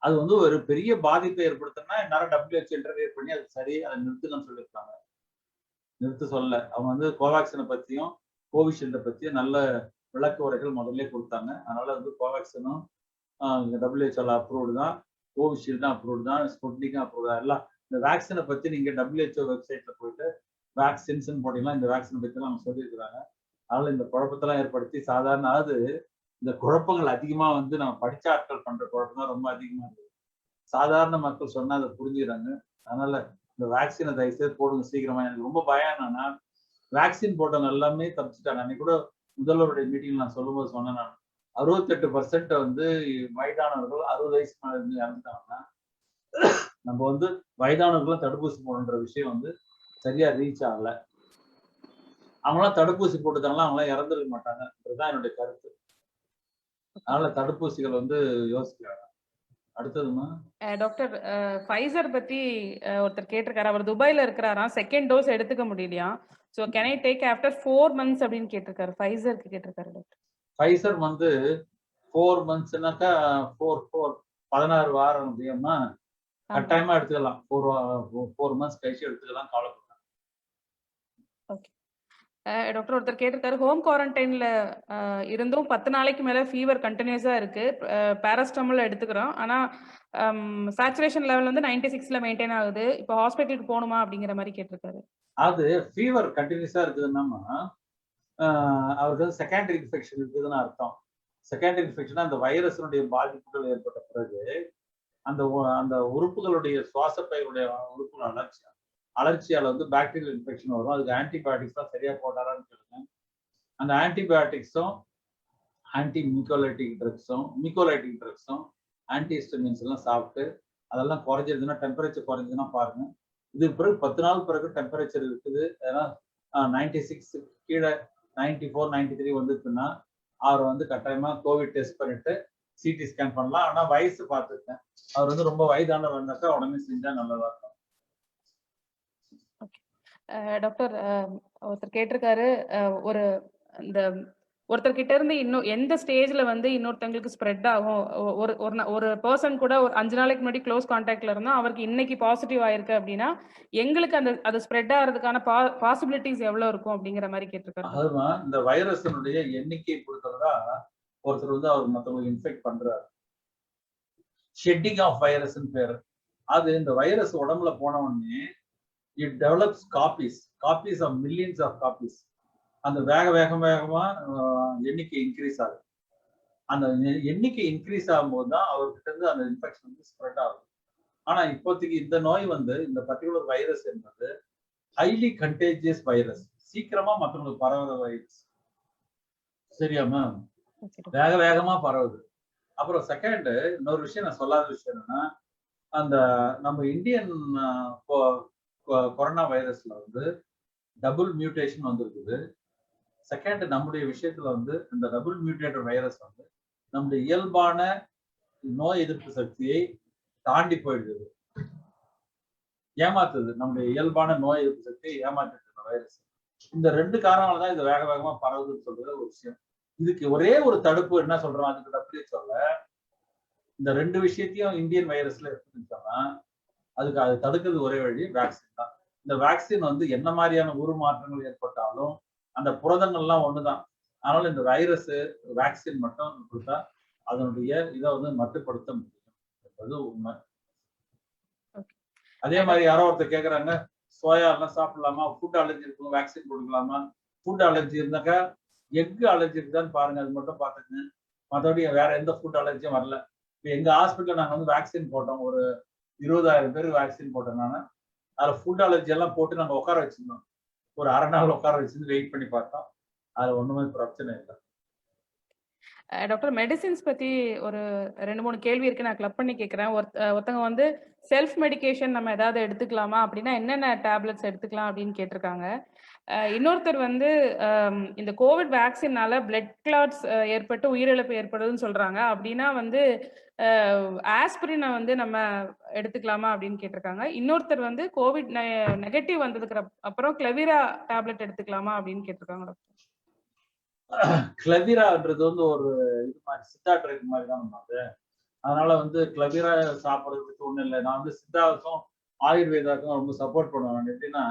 அது வந்து ஒரு பெரிய பாதிப்பை ஏற்படுத்தினா என்னால WHO இன்டர்வியூ பண்ணி அது சரி, அதை நிறுத்துன்னு சொல்லியிருக்காங்க. நிறுத்த சொல்ல அவங்க வந்து கோவேக்சினை பத்தியும் கோவிஷீல்டை பத்தியும் நல்ல விளக்க உரைகள் முதல்ல கொடுத்தாங்க. அதனால வந்து கோவேக்சினும் WHO அப்ரூவ்டு தான், கோவிஷீல்டும் அப்ரூவ்டு தான், ஸ்புட்னிக்கும் அப்ரூவ் தான். எல்லாம் இந்த வேக்சினை பத்தி நீங்க WHO வெப்சைட்ல போயிட்டு வேக்சின்ஸ் போட்டீங்கன்னா இந்த வேக்சினை பத்தி எல்லாம் அவங்க சொல்லியிருக்கிறாங்க. அதனால இந்த குழப்பத்தெல்லாம் ஏற்படுத்தி சாதாரண அதாவது இந்த குழப்பங்கள் அதிகமா வந்து நம்ம படிச்ச ஆட்கள் பண்ற குழப்பம் தான் ரொம்ப அதிகமா இருக்கு. சாதாரண மக்கள் சொன்னா அதை புரிஞ்சுக்கிறாங்க. அதனால இந்த வேக்சினை தயவுசெய்து போடுங்க சீக்கிரமா. எனக்கு ரொம்ப பயம் என்னன்னா, வேக்சின் போட்டவங்க எல்லாமே தப்பிச்சுட்டாங்க. அன்னைக்கு கூட முதல்வருடைய மீட்டிங் நான் சொல்லும்போது சொன்னேன், நான் 68% வந்து வயதானவர்கள் 60 வயசு மேல இருந்து இறந்துட்டாங்கன்னா, நம்ம வந்து வயதானவர்களும் தடுப்பூசி போடணுன்ற விஷயம் வந்து சரியா ரீச் ஆகல. அவங்களாம் தடுப்பூசி போட்டுட்டாங்களா அவங்களாம் இறந்துருக்க மாட்டாங்க. இதுதான் என்னுடைய கருத்து. அதனால தடுப்பூசிகள் வந்து யோசிக்கிறாங்க. அடுத்ததுமா டாக்டர் ஃபைசர் பத்தி ஒருத்தர் கேட்டிருக்காரு. அவர் துபாயில இருக்கிறாராம், செகண்ட் டோஸ் எடுத்துக்க முடியலையா. So can I take after 4 months அப்படின்னு கேட்டிருக்காரு. ஃபைசருக்கு கேட்டிருக்காரு டாக்டர். ஃபைசர் வந்து 4 monthsனாக்கா 16 வாரம் அப்படின்னா கட்டாயமா எடுத்துக்கலாம். 4 months கழிச்சு எடுத்துக்கலாம், கவலைப்படாம. ஓகே. டாக்டர் ஒருத்தர் கேட்டிருக்காரு, ஹோம் குவாரண்டைன்ல இருந்தும் 10 நாளைக்கு மேல ஃபீவர் கண்டினியூஸா இருக்கு. பேராஸ்டமால் எடுத்துக்கிறோம், ஆனா சேச்சுரேஷன் லெவல் வந்து 96ல மெயின்டைன் ஆகுது. இப்போ ஹாஸ்பிட்டலுக்கு போகணுமா அப்படிங்கிற மாதிரி கேட்டிருக்காரு. அது ஃபீவர் கண்டினியூஸா இருக்குதுன்னா அவருக்கு வந்து செகண்டரி இன்ஃபெக்ஷன் இருக்குதுன்னு அர்த்தம். செகண்டரி இன்ஃபெக்ஷன் அந்த வைரஸினுடைய பாதிப்புகள் ஏற்பட்ட பிறகு அந்த அந்த உறுப்புகளுடைய சுவாச பையுடைய உறுப்புகள் அலர்ச்சியால வந்து பாக்டீரியல் இன்ஃபெக்ஷன் வரும். அதுக்கு ஆன்டிபயோட்டிக்ஸ் தான் சரியா போட்டாரான்னு கேளுங்க. அந்த ஆன்டிபயோட்டிக்ஸும் ஆன்டி மியூகோலைட்டிக் ட்ரக்ஸும் ஆன்டிஹிஸ்டமின்ஸ் எல்லாம் சாப்பிட்டு அதெல்லாம் குறைஞ்சிருதுன்னா, டெம்பரேச்சர் குறைஞ்சதுன்னா பாருங்க. இது பிறகு 10 நாள் பிறகு டெம்பரேச்சர் இருக்குது, ஏன்னா 96 கீழே 94 93 வந்துச்சுன்னா அவரை வந்து கட்டாயமா கோவிட் டெஸ்ட் பண்ணிட்டு சிடி ஸ்கேன் பண்ணலாம். ஆனா வயசு பார்த்துருக்கேன், அவர் வந்து ரொம்ப வயதானவர் இருந்தாக்கா உடனே செஞ்சா நல்லதா இருக்கும். டாக்டர் ஒருத்தர் கேட்டிருக்காரு, ஒரு இந்த ஒருத்தர் கிட்ட இருந்து இன்னும் எந்த ஸ்டேஜ்ல வந்து இன்னொருத்தங்களுக்கு ஸ்ப்ரெட் ஆகும். ஒரு பர்சன் கூட ஒரு 5 நாளைக்கு முன்னாடி க்ளோஸ் கான்டாக்ட்ல இருந்தா அவருக்கு இன்னைக்கு பாசிட்டிவ் ஆயிருக்கு அப்படின்னா எங்களுக்கு அது ஸ்ப்ரெட் ஆகிறதுக்கான பாசிபிலிட்டிஸ் எவ்வளவு இருக்கும் அப்படிங்கிற மாதிரி கேட்டிருக்காரு. அதுதான் இந்த வைரஸினுடைய எண்ணிக்கை பொறுத்தவரை ஒருத்தர் வந்து அவர் மற்றவங்களுக்கு இன்ஃபெக்ட் பண்றாரு. ஷெட்டிங் ஆஃப் வைரஸ் பேரு. அது இந்த வைரஸ் உடம்புல போன உடனே it develops copies of millions of copies. அந்த வேகமா எண்ணிக்கை இன்க்ரீஸ் ஆகுது. அந்த எண்ணிக்கை இன்க்ரீஸ் ஆகும்போது தான் அவர்கிட்ட இருந்து அந்த இன்ஃபெக்ஷன் வந்து ஸ்ப்ரெட் ஆகுது. ஆனா இப்போதைக்கு இந்த நோய் வந்து இந்த பர்டிகுலர் வைரஸ் என்பது ஹைலி கண்டேஜியஸ் வைரஸ், சீக்கிரமா மற்றவங்களுக்கு பரவுற வைரஸ். சரியாமா? வேகமா பரவுது. அப்புறம் செகண்ட் இன்னொரு விஷயம் நான் சொல்லாத விஷயம் என்னன்னா, அந்த நம்ம இந்தியன் கொரோனா வைரஸ்ல வந்து டபுள் மியூட்டேஷன் வந்திருக்குது. செகண்ட் நம்முடைய விஷயத்துல வந்து இந்த டபுள் மியூட்டேட்டட் வைரஸ் வந்து நம்முடைய இயல்பான நோய் எதிர்ப்பு சக்தியை தாண்டி போயிடுது, ஏமாத்துது. நம்முடைய இயல்பான நோய் எதிர்ப்பு சக்தியை ஏமாத்துது இந்த வைரஸ். இந்த 2 காரணங்களால தான் இது வேகமா பரவுதுன்னு சொல்றது ஒரு விஷயம். இதுக்கு ஒரே ஒரு தடுப்பு என்ன சொல்றோம், அதுக்கு WHO இந்த 2 விஷயத்தையும் இந்தியன் வைரஸ்ல எடுத்துக்கிட்டோம்னா அதுக்கு அது தடுக்கிறது ஒரே வழி வேக்சின் தான். இந்த வேக்சின் வந்து என்ன மாதிரியான உருமாற்றங்கள் ஏற்பட்டாலும் அந்த புரதங்கள்லாம் ஒண்ணுதான். அதனால இந்த வைரஸ் வேக்சின் மட்டும் கொடுத்தா அதனுடைய இதை வந்து மட்டுப்படுத்த முடியும் என்பது உண்மை. ஓகே. அதே மாதிரி யாரோ ஒருத்தர் கேட்கறாங்க, சோயா எல்லாம் சாப்பிடலாமா, ஃபுட் அலர்ஜி இருக்கும், வேக்சின் கொடுக்கலாமா? ஃபுட் அலர்ஜி இருந்தாக்கா எக் அலர்ஜி இருக்குதான்னு பாருங்க, அது மட்டும் பார்த்துக்குங்க. மற்றபடி வேற எந்த ஃபுட் அலர்ஜியும் வரல. இப்போ எங்க ஹாஸ்பிட்டல் நாங்கள் வந்து வேக்சின் போட்டோம், ஒரு 20,000 பேருக்கு வேக்சின் போட்டோம். நான் அதில் ஃபுட் அலர்ஜி எல்லாம் போட்டு நாங்கள் உட்கார வச்சிருந்தோம். ஒரு அரை நாள் உட்கார வச்சிருந்து வெயிட் பண்ணி பார்த்தோம், அதில் ஒண்ணுமே பிரச்சனை இல்லை. டாக்டர், மெடிசின்ஸ் பத்தி ஒரு 2-3 கேள்வி இருக்கு, நான் கிளப் பண்ணி கேட்குறேன். ஒருத்தங்க வந்து செல்ஃப் மெடிகேஷன் நம்ம ஏதாவது எடுத்துக்கலாமா அப்படின்னா என்னென்ன டேப்லெட்ஸ் எடுத்துக்கலாம் அப்படின்னு கேட்டிருக்காங்க. இன்னொருத்தர் வந்து இந்த கோவிட் வேக்சின்னால பிளட் கிளாட்ஸ் ஏற்பட்டு உயிரிழப்பு ஏற்படுதுன்னு சொல்றாங்க. அப்படின்னா வந்து ஆஸ்பிரினை வந்து நம்ம எடுத்துக்கலாமா அப்படின்னு கேட்டிருக்காங்க. இன்னொருத்தர் வந்து கோவிட் நெகட்டிவ் வந்ததுக்கு அப்புறம் கிளவிரா டேப்லெட் எடுத்துக்கலாமா அப்படின்னு கேட்டிருக்காங்க டாக்டர். கிளவிரான்றது வந்து ஒரு இது மாதிரி சித்தா ட்ரக் மாதிரி தான் நம்ம அது. அதனால வந்து கிளவிரா சாப்பிட்றதுக்கு ஒண்ணும் இல்லை. நான் வந்து சித்தாவுக்கும் ஆயுர்வேதாவுக்கும் ரொம்ப சப்போர்ட் பண்ணுவேன். எப்படின்னா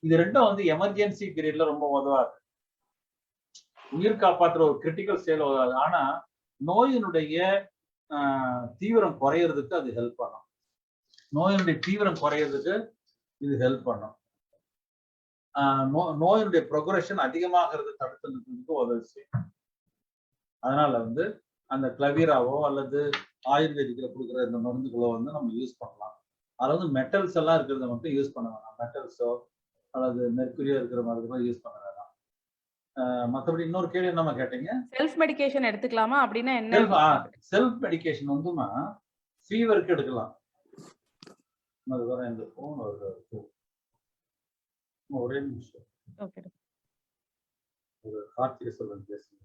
இது ரெண்டும் வந்து எமர்ஜென்சி பீரியட்ல ரொம்ப உதவாது, உயிர் காப்பாற்றுற ஒரு கிரிட்டிக்கல் ஸ்டேஜ்ல உதவாது. ஆனா நோயினுடைய தீவிரம் குறையிறதுக்கு அது ஹெல்ப் பண்ணும். நோயினுடைய தீவிரம் குறையிறதுக்கு இது ஹெல்ப் பண்ணும். நோயினுடைய ப்ரொக்ரெஷன் அதிகமாகிறது தடுத்து நிறுத்துறதுக்கு உதவி செய்யும். அதனால வந்து அந்த கிளவிராவோ அல்லது ஆயுர்வேதிக்கில் கொடுக்குற இந்த மருந்துகளோ வந்து நம்ம யூஸ் பண்ணலாம். அதில் வந்து மெட்டல்ஸ் எல்லாம் இருக்கிறத மட்டும் யூஸ் பண்ண வேணாம். மெட்டல்ஸோ அல்லது மெர்க்குரியோ இருக்கிற மருந்துகளோ யூஸ் பண்ண வேணாம். மற்றபடி இன்னொரு கேள்வி என்னமா கேட்டீங்க? செல்ஃப் மெடிகேஷன் எடுத்துக்கலாமா அப்படின்னா என்ன? செல்ஃப் மெடிகேஷன் வந்துமா ஃபீவருக்கு எடுக்கலாம். அது வர இந்த ஃபோன் வருது, ஒரே நிமிஷம். ஓகே. ஒரு கார்த்திகை சொல்லுங்க, பேசுங்க.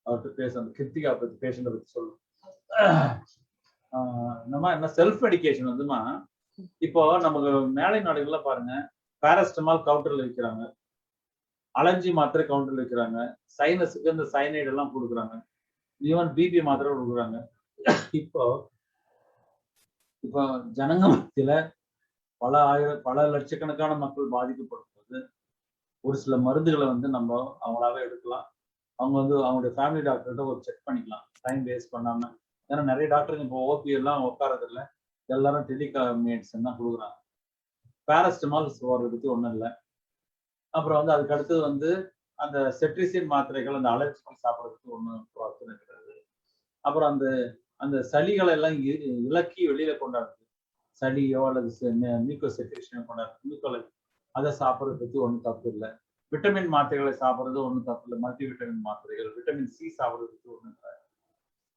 அவர்கிட்ட பேச அந்த கிருத்திகா பத்தி பேஷண்ட பத்தி சொல்லுங்க. நம்ம என்ன செல்ஃப் மெடிகேஷன் வந்துமா இப்போ நமக்கு மேலை நாடுகள்ல பாருங்க, பாராசிட்டமால் கவுண்டர்ல விற்கிறாங்க, அலர்ஜி மாத்திரை கவுண்டர்ல விற்கிறாங்க, சைனஸுக்கு இந்த சைனைடு எல்லாம் கொடுக்குறாங்க, ஈவன் பிபி மாத்திரை கொடுக்குறாங்க. இப்போ இப்போ ஜனங்க மத்தியில பல லட்சக்கணக்கான மக்கள் பாதிக்கப்படும் போது ஒரு சில மருந்துகளை வந்து நம்ம அவங்களாவே எடுக்கலாம். அவங்க வந்து அவங்களுடைய ஃபேமிலி டாக்டர்கிட்ட ஒரு செக் பண்ணிக்கலாம், டைம் வேஸ்ட் பண்ணாம. ஏன்னா நிறைய டாக்டருங்க இப்போ ஓபி எல்லாம் உட்காரது இல்லை, எல்லாரும் டெலிமெடிசன் தான் கொடுக்குறாங்க. பாராசிட்டமால் போறதை பத்தி ஒன்றும் இல்லை. அப்புறம் வந்து அதுக்கு அடுத்தது வந்து அந்த செட்ரிசின் மாத்திரைகள் அந்த அலர்ஜிக்கு சாப்பிட்றதுக்கு ஒன்றும் பிரச்சனை கிடையாது. அப்புறம் அந்த அந்த சளிகளை எல்லாம் இலக்கி வெளியில கொண்டாடுறது, சளியோ அல்லது மியூக்கோ செக்ரேஷனோ கொண்டாடுறது, மியூக்கோல அதை சாப்பிட்றத பத்தி ஒன்றும் தப்பு இல்லை. விட்டமின் மாத்திரைகளை சாப்பிட்றது ஒன்றும் தப்பு இல்லை. மல்டி விட்டமின் மாத்திரைகள், விட்டமின் சி சாப்பிட்றதுக்கு ஒன்றும் இல்லை.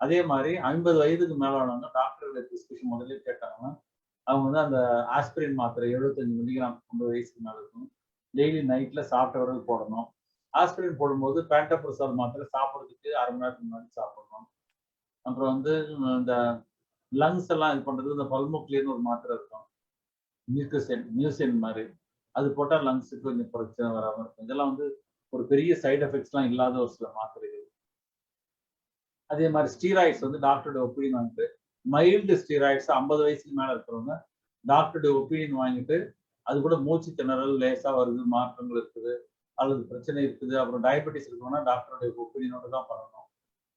அதே மாதிரி 50 வயதுக்கு மேலானவங்க டாக்டருடைய பிரிஸ்கிரிப்ஷன் முதல்ல கேட்டாங்கன்னா அவங்க வந்து அந்த ஆஸ்பிரின் மாத்திரை 75 மில்லிகிராம் 50 வயசுக்கு மேல இருக்கும், டெய்லி நைட்ல சாப்பிட்டவர்கள் போடணும். ஆஸ்பிரின் போடும்போது பேண்டப்ரோசோல் மாத்திரை சாப்பிட்றதுக்கு அரை மணி நேரத்துக்கு முன்னாடி சாப்பிடணும். அப்புறம் வந்து இந்த லங்ஸ் எல்லாம் இது பண்றது இந்த பல்மோக்ளியர்னு ஒரு மாத்திரை இருக்கும், மியூசின் மாதிரி, அது போட்டால் லங்ஸுக்கு கொஞ்சம் பிரச்சனை வராமல் இருக்கும். இதெல்லாம் வந்து ஒரு பெரிய சைடு எஃபெக்ட்ஸ்லாம் இல்லாத ஒரு சில மாத்திரைகள். அதே மாதிரி ஸ்டீராய்ட்ஸ் வந்து டாக்டரோட ஒப்பீனியன் வாங்கிட்டு, மைல்டு ஸ்டீராய்ட்ஸ் 50 வயசுக்கு மேல இருக்கிறவங்க டாக்டருடைய ஒப்பீனியன் வாங்கிட்டு, அது கூட மூச்சு திணறல் லேசா வருது, மாற்றங்கள் இருக்குது அல்லது பிரச்சனை இருக்குது, அப்புறம் டயபெட்டிஸ் இருக்கணும்னா டாக்டருடைய ஒப்பீனியனோட தான் பண்ணணும்.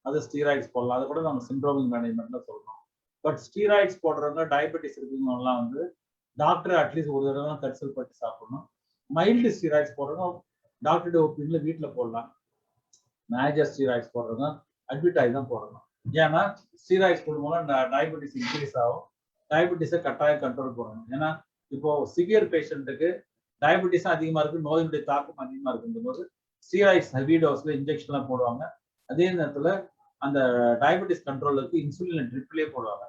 அது ஸ்டீராய்ட்ஸ் போடலாம். அதை கூட நம்ம சிண்ட்ரோமிக் மேனேஜ்மெண்ட்ல சொல்றோம். பட் ஸ்டீராய்ட்ஸ் போடுறவங்க டயபெட்டிஸ் இருக்கிறவங்கலாம் வந்து டாக்டர் அட்லீஸ்ட் ஒரு தடவை கன்சல்ட் பண்ணி சாப்பிடணும். மைல்டு ஸ்டீராய்ட்ஸ் போடுறவங்க டாக்டருடைய ஒப்பீனியன்ல வீட்டில் போடலாம். மேஜர் ஸ்டீராய்ட்ஸ் போடுறவங்க அட்மிட் ஆகி தான் போடணும். ஏன்னா ஸ்டீராய்ட்ஸ் போடும்போது டயபெட்டிஸ் இன்க்ரீஸ் ஆகும். டயபெட்டிஸை கட்டாயம் கண்ட்ரோல் பண்ணணும். ஏன்னா இப்போ சிவியர் பேஷண்ட்டுக்கு டயபெட்டிஸ் அதிகமா இருக்கு, நோயினுடைய தாக்கம் அதிகமா இருக்குன்ற போது ஸ்டீராய்ட்ஸ் ஹெவி டோஸ்ல இன்ஜெக்ஷன்லாம் போடுவாங்க. அதே நேரத்துல அந்த டயபெட்டிஸ் கண்ட்ரோலுக்கு இன்சுலின் ட்ரிப்லேயே போடுவாங்க.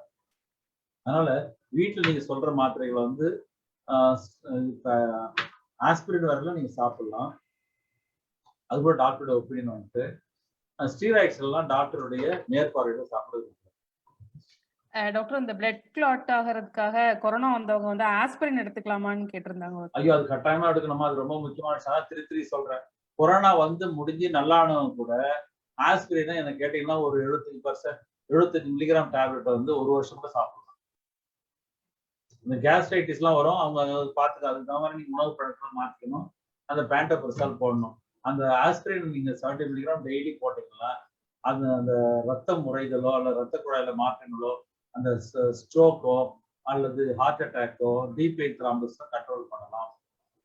அதனால வீட்டில் நீங்க சொல்ற மாத்திரைகளை வந்து ஆஸ்பிரின் வரல நீங்க சாப்பிடலாம். அது கூட டாக்டரோட ஒப்பீனியன் வந்துட்டு ஸ்டீராய்ட்ஸ் எல்லாம் டாக்டருடைய மேற்பார்வையில சாப்பிடுறது. டாக்டர், இந்த பிளட் கிளாட் ஆகிறதுக்காக கொரோனா வந்தவங்க வந்து ஆஸ்பிரின் எடுத்துக்கலாமான்னு கேட்டிருந்தாங்க. ஐயோ, அது கட்டாயமா எடுக்கணுமா? அது ரொம்ப முக்கியமான திருத்தி சொல்றேன். கொரோனா வந்து முடிஞ்சு நல்லானவங்க கூட ஆஸ்பிரினை எனக்கு கேட்டீங்கன்னா ஒரு 75 மில்லிகிராம் டேப்லெட் வந்து 1 வருஷம் கூட சாப்பிடலாம். இந்த கேஸ்ட்ரைட்டிஸ் எல்லாம் வரும், அவங்க பார்த்துக்க அதுக்கு தகுந்த மாதிரி நீங்க உணவு பழக்கம் மாற்றிக்கணும். அந்த பேண்டோபிரசால் போடணும். அந்த ஆஸ்பிரின் நீங்க 70 மில்லிகிராம் டெய்லி போட்டீங்கன்னா அது அந்த ரத்தம் உறைதலோ அல்ல ரத்த குழாயில மாற்றங்களோ அந்த ஸ்ட்ரோக்கோ அல்லது ஹார்ட் அட்டாக்கோ டீப் வெயின் த்ராம்பஸ் கண்ட்ரோல் பண்ணலாம்.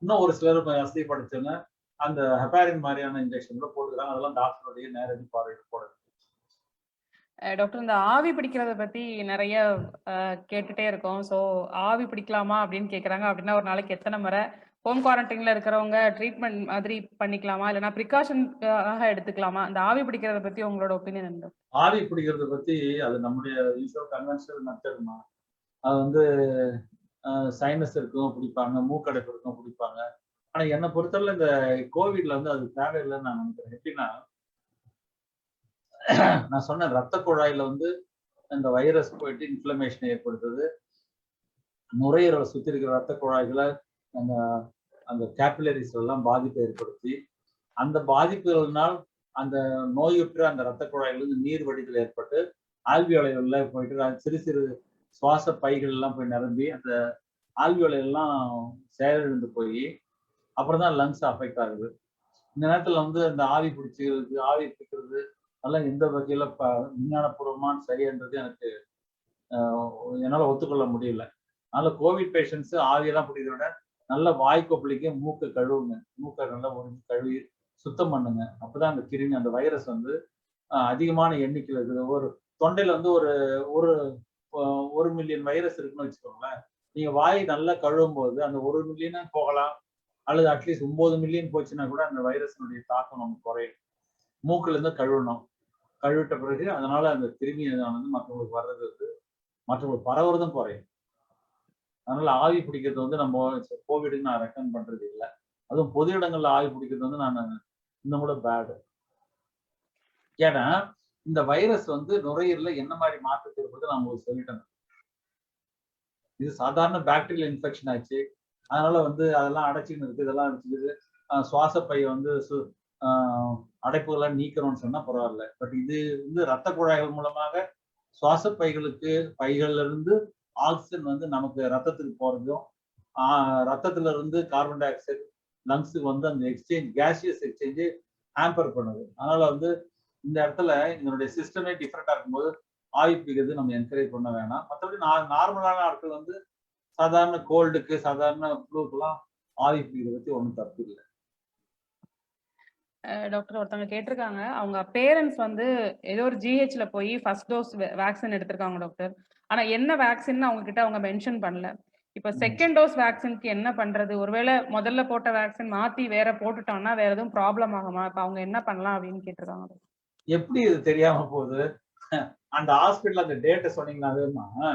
இன்னும் ஒரு சிலர் வசதி படைச்சவங்க அந்த ஹெப்பாரின் மாதிரியான இன்ஜெக்ஷன் கூட போட்டுக்கிறாங்க. அதெல்லாம் டாக்டருடைய நேரடி பார்வையில் போடுறது. டாக்டர் இந்த ஆவி பிடிக்கிறத பத்தி நிறைய கேட்டுட்டே இருக்கோம். ஸோ ஆவி பிடிக்கலாமா அப்படின்னு கேட்குறாங்க. அப்படின்னா ஒரு நாளைக்கு எத்தனை முறை? ஹோம் குவாரண்டைன்ல இருக்கிறவங்க ட்ரீட்மெண்ட் மாதிரி பண்ணிக்கலாமா? இல்லைன்னா ப்ரிகாஷனுக்காக எடுத்துக்கலாமா? இந்த ஆவி பிடிக்கிறத பத்தி உங்களோட ஒப்பீனியன் என்ன? ஆவி பிடிக்கிறத பத்தி அது நம்முடைய யூஸ்வல் கன்வென்ஷனல் மெத்தட்மா. அது வந்து சைனஸ் இருக்கும் பிடிப்பாங்க, மூக்கடைப்பு இருக்கும் பிடிப்பாங்க. ஆனா என்னை பொறுத்தவரை இந்த கோவிட்ல வந்து அது தேவையில்லைன்னு நான் நினைக்கிறேன். எப்படின்னா நான் சொன்னேன் ரத்த குழாயில வந்து இந்த வைரஸ் போயிட்டு இன்ஃப்ளமேஷன் ஏற்படுத்துது. நுரையீரலை சுத்தி இருக்கிற ரத்த குழாய்களை அந்த அந்த கேபிலரிஸ் எல்லாம் பாதிப்பை ஏற்படுத்தி அந்த பாதிப்புகளினால் அந்த நோயுற்ற அந்த ரத்த குழாயிலிருந்து நீர் வடிதல் ஏற்பட்டு ஆல்வியோலைகள்ல போயிட்டு சிறு சிறு சுவாச பைகள் எல்லாம் போய் நிரம்பி அந்த ஆல்வியோலை எல்லாம் செயலிழந்து போய் அப்புறம் தான் லங்ஸ் அஃபெக்ட் ஆகுது. இந்த நேரத்துல வந்து அந்த ஆவி பிடிச்சிக்கிறது ஆவி பிடிக்கிறது அதெல்லாம் எந்த வகையில விஞ்ஞானபூர்வமான சரின்றது எனக்கு என்னால ஒத்துக்கொள்ள முடியல. அதனால கோவிட் பேஷண்ட்ஸ் ஆவியெல்லாம் பிடிக்கிறத விட நல்ல வாய் கொப்பளிக்க மூக்கை கழுவுங்க. மூக்கை நல்லா உறிஞ்சி கழுவி சுத்தம் பண்ணுங்க. அப்பதான் அந்த கிருமி அந்த வைரஸ் வந்து அதிகமான எண்ணிக்கையில் இருக்குது. ஒரு தொண்டையில வந்து ஒரு ஒரு 1 மில்லியன் வைரஸ் இருக்குன்னு வச்சுக்கோங்களேன். நீங்க வாய் நல்லா கழுவும் போது அந்த 1 மில்லியனும் போகலாம் அல்லது அட்லீஸ்ட் 9 மில்லியன் போச்சுன்னா கூட அந்த வைரஸினுடைய தாக்கம் நமக்கு குறையும். மூக்குல இருந்து கழுவணும். கழுவிட்ட பிறகு அதனால அந்த கிருமி வந்து மற்றவங்களுக்கு வர்றது வந்து மற்றவங்களுக்கு பரவுறதும் குறையும். அதனால ஆவி பிடிக்கிறது வந்து நம்ம கோவிடுக்கு நான் ரெக்கமெண்ட் பண்றது இல்லை. அதுவும் பொது இடங்கள்ல ஆவி பிடிக்கிறது வந்து நான் இன்னும் கூட பேடு. ஏன்னா இந்த வைரஸ் வந்து நுரையீரல என்ன மாதிரி மாற்றத்தை ஏற்படுது நான் உங்களுக்கு சொல்லிட்டேன். இது சாதாரண பாக்டீரியல் இன்ஃபெக்ஷன் ஆச்சு. அதனால வந்து அதெல்லாம் அடைச்சின்னு இருக்கு, இதெல்லாம் அடைச்சிக்குது. சுவாச பையை வந்து அடைப்புகளை நீக்கிறோம்னு சொன்னா பரவாயில்ல. பட் இது வந்து ரத்த குழாய்கள் மூலமாக சுவாச பைகள்ல இருந்து ஆக்சிஜன் வந்து நமக்கு ரத்தத்துக்கு போறதும் ரத்தத்துல இருந்து கார்பன் டை ஆக்சைடு லங்ஸுக்கு வந்து அந்த எக்ஸ்சேஞ்ச் கேசியஸ் எக்ஸ்சேஞ்சு ஹேம்பர் பண்ணுது. அதனால வந்து இந்த இடத்துல இதனுடைய சிஸ்டமே டிஃப்ரெண்டா இருக்கும்போது ஆவி பிடிக்கிறது நம்ம என்கரேஜ் பண்ண வேணாம். மற்றபடி நார்மலான ஆட்கள் வந்து சாதாரண கோல்டுக்கு சாதாரண ஃப்ளூக்கெல்லாம் ஆவி பிடிக்கிறத பத்தி ஒன்றும் தப்பு இல்லை. டாக்டர் ஒருத்தவங்க கேட்டிருக்காங்க, அவங்க பேரண்ட்ஸ் வந்து ஏதோ ஒரு ஜிஹெச்ல போய் ஃபர்ஸ்ட் டோஸ் வேக்சின் எடுத்திருக்காங்க டாக்டர். ஆனா என்ன வேக்சின் அவங்க கிட்ட அவங்க மென்ஷன் பண்ணல. இப்ப செகண்ட் டோஸ் வேக்சினுக்கு என்ன பண்றது? ஒருவேளை முதல்ல போட்ட வேக்சின் மாத்தி வேற போட்டுட்டாங்கன்னா வேற எதுவும் ப்ராப்ளம் ஆகுமா? இப்ப அவங்க என்ன பண்ணலாம் அப்படின்னு கேட்டிருக்காங்க. எப்படி இது தெரியாம போகுது? அந்த ஹாஸ்பிட்டல் அந்த டேட்டை சொன்னீங்கன்னா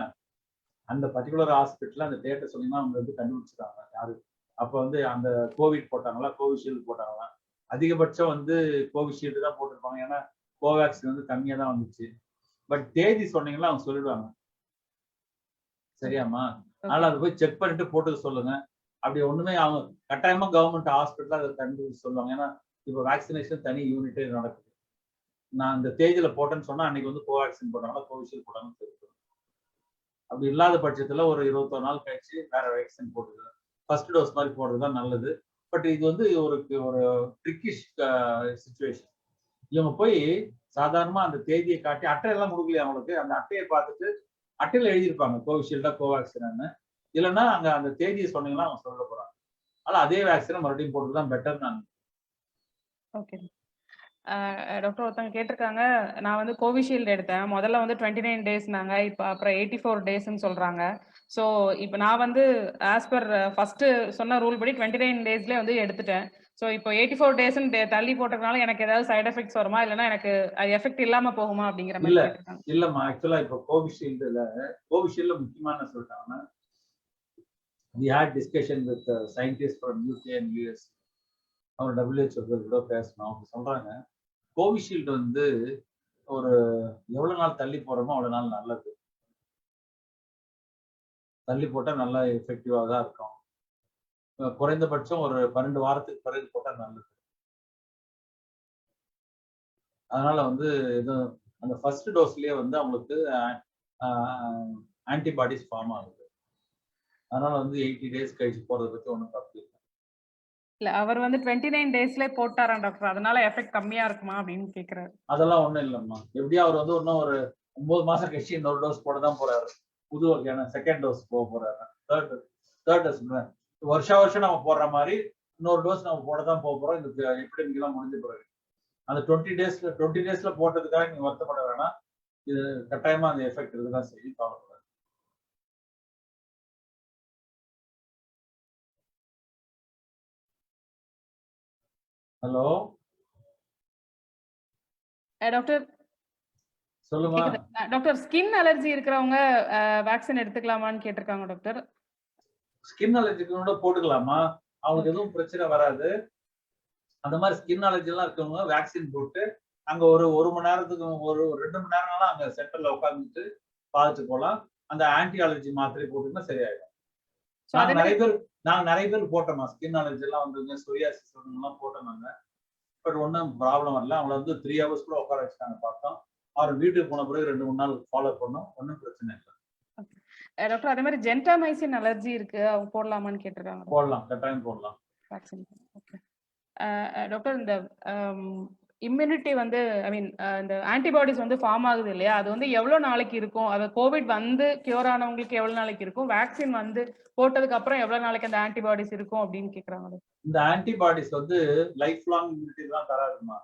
அந்த பர்டிகுலர் ஹாஸ்பிட்டல் அந்த டேட்டை சொன்னீங்கன்னா அவங்க வந்து கண்டுபிடிச்சிருக்காங்க யாரு. அப்ப வந்து அந்த கோவிட் போட்டாங்களா, கோவிஷீல்டு போட்டாங்களா? அதிகபட்சம் வந்து கோவிஷீல்டு தான் போட்டிருப்பாங்க. ஏன்னா கோவேக்சின் வந்து கம்மியா தான் வந்துச்சு. பட் தேதி சொன்னீங்கன்னா அவங்க சொல்லிடுவாங்க. சரியாமா? அதனால அதை போய் செக் பண்ணிட்டு போட்டுக்க சொல்லுங்க. அப்படி ஒண்ணுமே அவங்க கட்டாயமா கவர்மெண்ட் ஹாஸ்பிட்டல் அதை கண்டுபிடிச்சு சொல்லுவாங்க. ஏன்னா இப்ப வேக்சினேஷன் தனி யூனிட்டே நடக்குது. நான் இந்த தேதியில போட்டேன்னு சொன்னா அன்னைக்கு வந்து கோவேக்சின் போட்டாங்களா கோவிஷீல்டு போட்டாங்கன்னு தெரியும். அப்படி இல்லாத பட்சத்துல ஒரு 21 நாள் கழிச்சு வேற வேக்சின் போட்டுக்கலாம். ஃபர்ஸ்ட் டோஸ் மாதிரி போடுறதுதான் நல்லது. பட் இது வந்து ஒரு ட்ரிக்கிஷ் சிச்சுவேஷன். இவங்க போய் சாதாரணமா அந்த தேதியை காட்டி அட்டையெல்லாம் கொடுக்கலையா அவங்களுக்கு? அந்த அட்டையை பார்த்துட்டு அட்டையில எழுதியிருப்பாங்க கோவிஷீல்டா கோவேக்சின்னு. இல்லைன்னா அங்க அந்த தேதியை சொன்னீங்கன்னா அவங்க சொல்ல போறாங்க. ஆனா அதே வேக்சினை மறுபடியும் போட்டுதான் பெட்டர் நான். ஓகே டாக்டர் ஒருத்தவங்க கேட்டிருக்காங்க, நான் வந்து கோவிஷீல்டு எடுத்தேன். முதல்ல வந்து 29 டேஸ்னாங்க. இப்போ அப்புறம் 84 டேஸ்ன்னு சொல்றாங்க. ஸோ இப்போ நான் வந்து ஆஸ் பர் ஃபர்ஸ்ட் சொன்ன ரூல் படி 29 டேஸ்லேயே வந்து எடுத்துட்டேன். ஸோ இப்போ 84 டேஸ்ன்னு தள்ளி போட்டதுனால எனக்கு ஏதாவது சைட் எஃபெக்ட்ஸ் வருமா? இல்லைன்னா எனக்கு அது எஃபெக்ட் இல்லாம போகுமா அப்படிங்கிற மாதிரி கேட்டிருக்காங்க. இல்லம்மா, ஆக்சுவலா இப்போ கோவிஷீல்டுல முக்கியமான சொல்லிட்டாங்கன்னா we had discussion with scientists from UK and US. அவங்க WHO கூட பேசணும். அவங்க சொல்றாங்க கோவிஷீல்டு வந்து ஒரு எவ்வளவு நாள் தள்ளி போறோமோ அவ்வளவு நாள் நல்லது. தள்ளி போட்டா நல்லா எஃபெக்டிவா தான் இருக்கும். குறைந்தபட்சம் ஒரு 12 வாரத்துக்கு பிறகு போட்டா நல்லது. அதனால வந்து இது அந்த ஃபர்ஸ்ட் டோஸ்லயே வந்து அவங்களுக்கு ஆன்டிபாடிஸ் ஃபார்ம் ஆகுது. அதனால வந்து 80 டேஸ் கழிச்சு போறதை பத்தி ஒன்றும் தப்பு இல்லை. இல்ல அவர் வந்து 29 டேஸ்ல போட்டாராம் டாக்டர். அதனால எஃபெக்ட் கம்மியா இருக்குமா அப்படின்னு கேக்குறாரு. அதெல்லாம் ஒண்ணும் இல்லம்மா. எப்படியும் அவர் வந்து இன்னும் ஒரு 9 மாசம் கழிச்சு இன்னொரு டோஸ் போட தான் போறாரு. புது வகையான செகண்ட் டோஸ் போறாரு. தேர்ட் டோஸ் வருஷம் நம்ம போடுற மாதிரி இன்னொரு டோஸ் நம்ம போட தான் போறோம். இந்த எபிடமிக் எல்லாம் முடிஞ்ச பிறகு அந்த 20 டேஸ்ல போட்டதுக்காக நீங்க வருத்தப்பட வேணாம். இது கட்டாயமா அந்த எஃபெக்ட் இருக்குதான் செய்யும். கவலைப்படாதீங்க. ஹலோ டாக்டர் சொல்லுமா. கேக்குதா? டாக்டர் ஸ்கின் அலர்ஜி இருக்கிறவங்க வேக்சின் எடுத்துக்கலாமான்னு கேட்டிருக்காங்க டாக்டர். ஸ்கின் அலர்ஜிக்கு கூட போட்டுக்கலாமா? அவங்களுக்கு எதுவும் பிரச்சனை வராது. அந்த மாதிரி ஸ்கின் அலர்ஜி எல்லாம் இருக்கவங்க வேக்சின் போட்டு அங்க ஒரு மணி நேரத்துக்கு ஒரு 2 மணி நேரம்லாம் அங்க சென்டர்ல உட்காந்துட்டு பார்த்துட்டு போலாம். அந்த ஆன்டி அலர்ஜி மாத்திரை போட்டுன்னா சரியாயிடும். நாங்க நிறைய பேர் போட்டோமா ஸ்கின் அலர்ஜி எல்லாம் வந்து சொரியாசிஸ் எல்லாம் போட்டோம் நாங்க. பட் ஒன்றும் ப்ராப்ளம் வரல. அவங்கள வந்து 3 ஹவர்ஸ் கூட உட்கார வச்சுட்டாங்க பார்த்தோம். அவர் வீட்டுக்கு போன பிறகு 2-3 நாள் ஃபாலோ பண்ணோம். ஒன்றும் பிரச்சனை இல்லை. டாக்டர் அதே மாதிரி ஜென்டாமைசின் அலர்ஜி இருக்கு, அவங்க போடலாமான்னு கேட்டிருக்காங்க. போடலாம், கட்டாயம் போடலாம். வேக்சின். ஓகே டாக்டர், இந்த இம்யூனிட்டி வந்து ஐ மீன் இந்த ஆன்டிபாடிஸ் வந்து ஃபார்ம் ஆகுது இல்லையா, அது வந்து எவ்வளவு நாளைக்கு இருக்கும்? அது கோவிட் வந்து கியூர் ஆனவங்களுக்கு எவ்வளவு நாளைக்கு இருக்கும்? வேக்சின் வந்து போட்டதுக்கு அப்புறம் எவ்வளவு நாளைக்கு அந்த ஆன்டிபாடிஸ் இருக்கும் அப்படின்னு கேக்குறாங்க. இந்த ஆன்டிபாடிஸ் வந்து லைஃப் லாங் இம்யூனிட்டி தான் தராதுமா.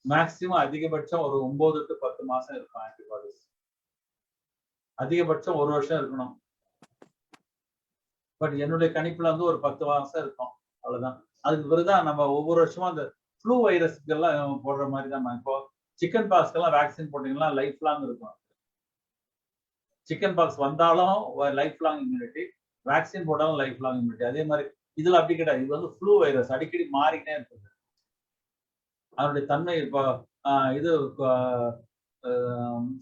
மேக்சிமம் அதிகபட்சம் ஒரு 9 to 10 மாசம் இருக்கும் ஆன்டிபாடிஸ். அதிகபட்சம் 1 வருஷம் இருக்கணும். பட் என்னுடைய கணிப்புல வந்து ஒரு 10 மாசம் இருக்கும், அவ்வளவுதான். அதுக்கு பிறகுதான் நம்ம ஒவ்வொரு வருஷமும் அந்த ஃப்ளூ வைரஸ்க்கு எல்லாம் போடுற மாதிரி தான். இப்போ சிக்கன் பாக்ஸ்க்கு எல்லாம் வேக்சின் போட்டீங்கன்னா லைஃப் லாங் இருக்கும். சிக்கன் பாக்ஸ் வந்தாலும் லைஃப் லாங் இம்யூனிட்டி, வேக்சின் போட்டாலும் லைஃப் லாங் இம்யூனிட்டி. அதே மாதிரி இதுல அப்படி கிடையாது. இது வந்து ஃப்ளூ வைரஸ், அடிக்கடி மாறிக்கிட்டே இருக்குது அதனுடைய தன்மை. இப்போ இது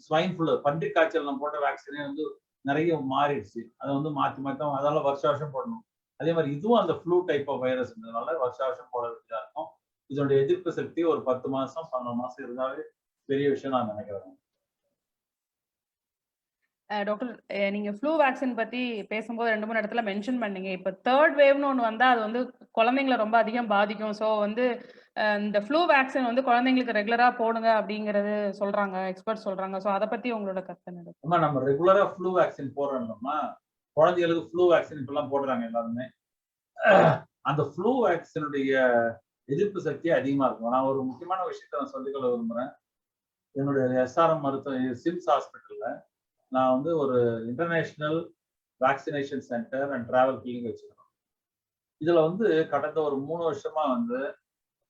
ஸ்வைன் ஃப்ளூ, பன்றி காய்ச்சல் நம்ம போட்ட வேக்சினே வந்து நிறைய மாறிடுச்சு. அதை வந்து மாற்றி அதனால வருஷம் போடணும். அதே மாதிரி இதுவும் அந்த ஃப்ளூ டைப் ஆஃப் வைரஸ்ன்றதுனால வருஷம் போட வேண்டியதா இருக்கும். இதனுடைய எதிர்ப்பு சக்தி ஒரு 10 மாசம் 11 மாசம் இருந்தாலே பெரிய விஷயம் நான் நினைக்கிறேன். டாக்டர், நீங்க ஃப்ளூ வேக்சின் பத்தி பேசும்போது 2-3 இடத்துல மென்ஷன் பண்ணீங்க. இப்ப தேர்ட் வேவ்னு ஒன்று வந்தா அது வந்து குழந்தைங்களை ரொம்ப அதிகம் பாதிக்கும். ஸோ வந்து இந்த ஃப்ளூ வேக்சின் வந்து குழந்தைங்களுக்கு ரெகுலரா போடுங்க அப்படிங்கறது சொல்றாங்க, எக்ஸ்பர்ட் சொல்றாங்க. ஸோ அதை பத்தி உங்களோட கருத்து என்ன? நம்ம ரெகுலரா ஃப்ளூ வேக்சின் போடுறோம்னா குழந்தைகளுக்கு ஃப்ளூ வேக்சின் இப்பெல்லாம் போடுறாங்க எல்லாருமே. அந்த ஃப்ளூ வேக்சினுடைய எதிர்ப்பு சக்தி அதிகமா இருக்கும். நான் ஒரு முக்கியமான விஷயத்த நான் சொல்லிக்கொள்ள விரும்புறேன். என்னுடைய எஸ்ஆர்எம் மருத்துவ சிம்ஸ் ஹாஸ்பிட்டல்ல நான் வந்து ஒரு international vaccination centre and travel clinic வச்சிருக்கோம். இதுல வந்து கடந்த ஒரு 3 வருஷமா வந்து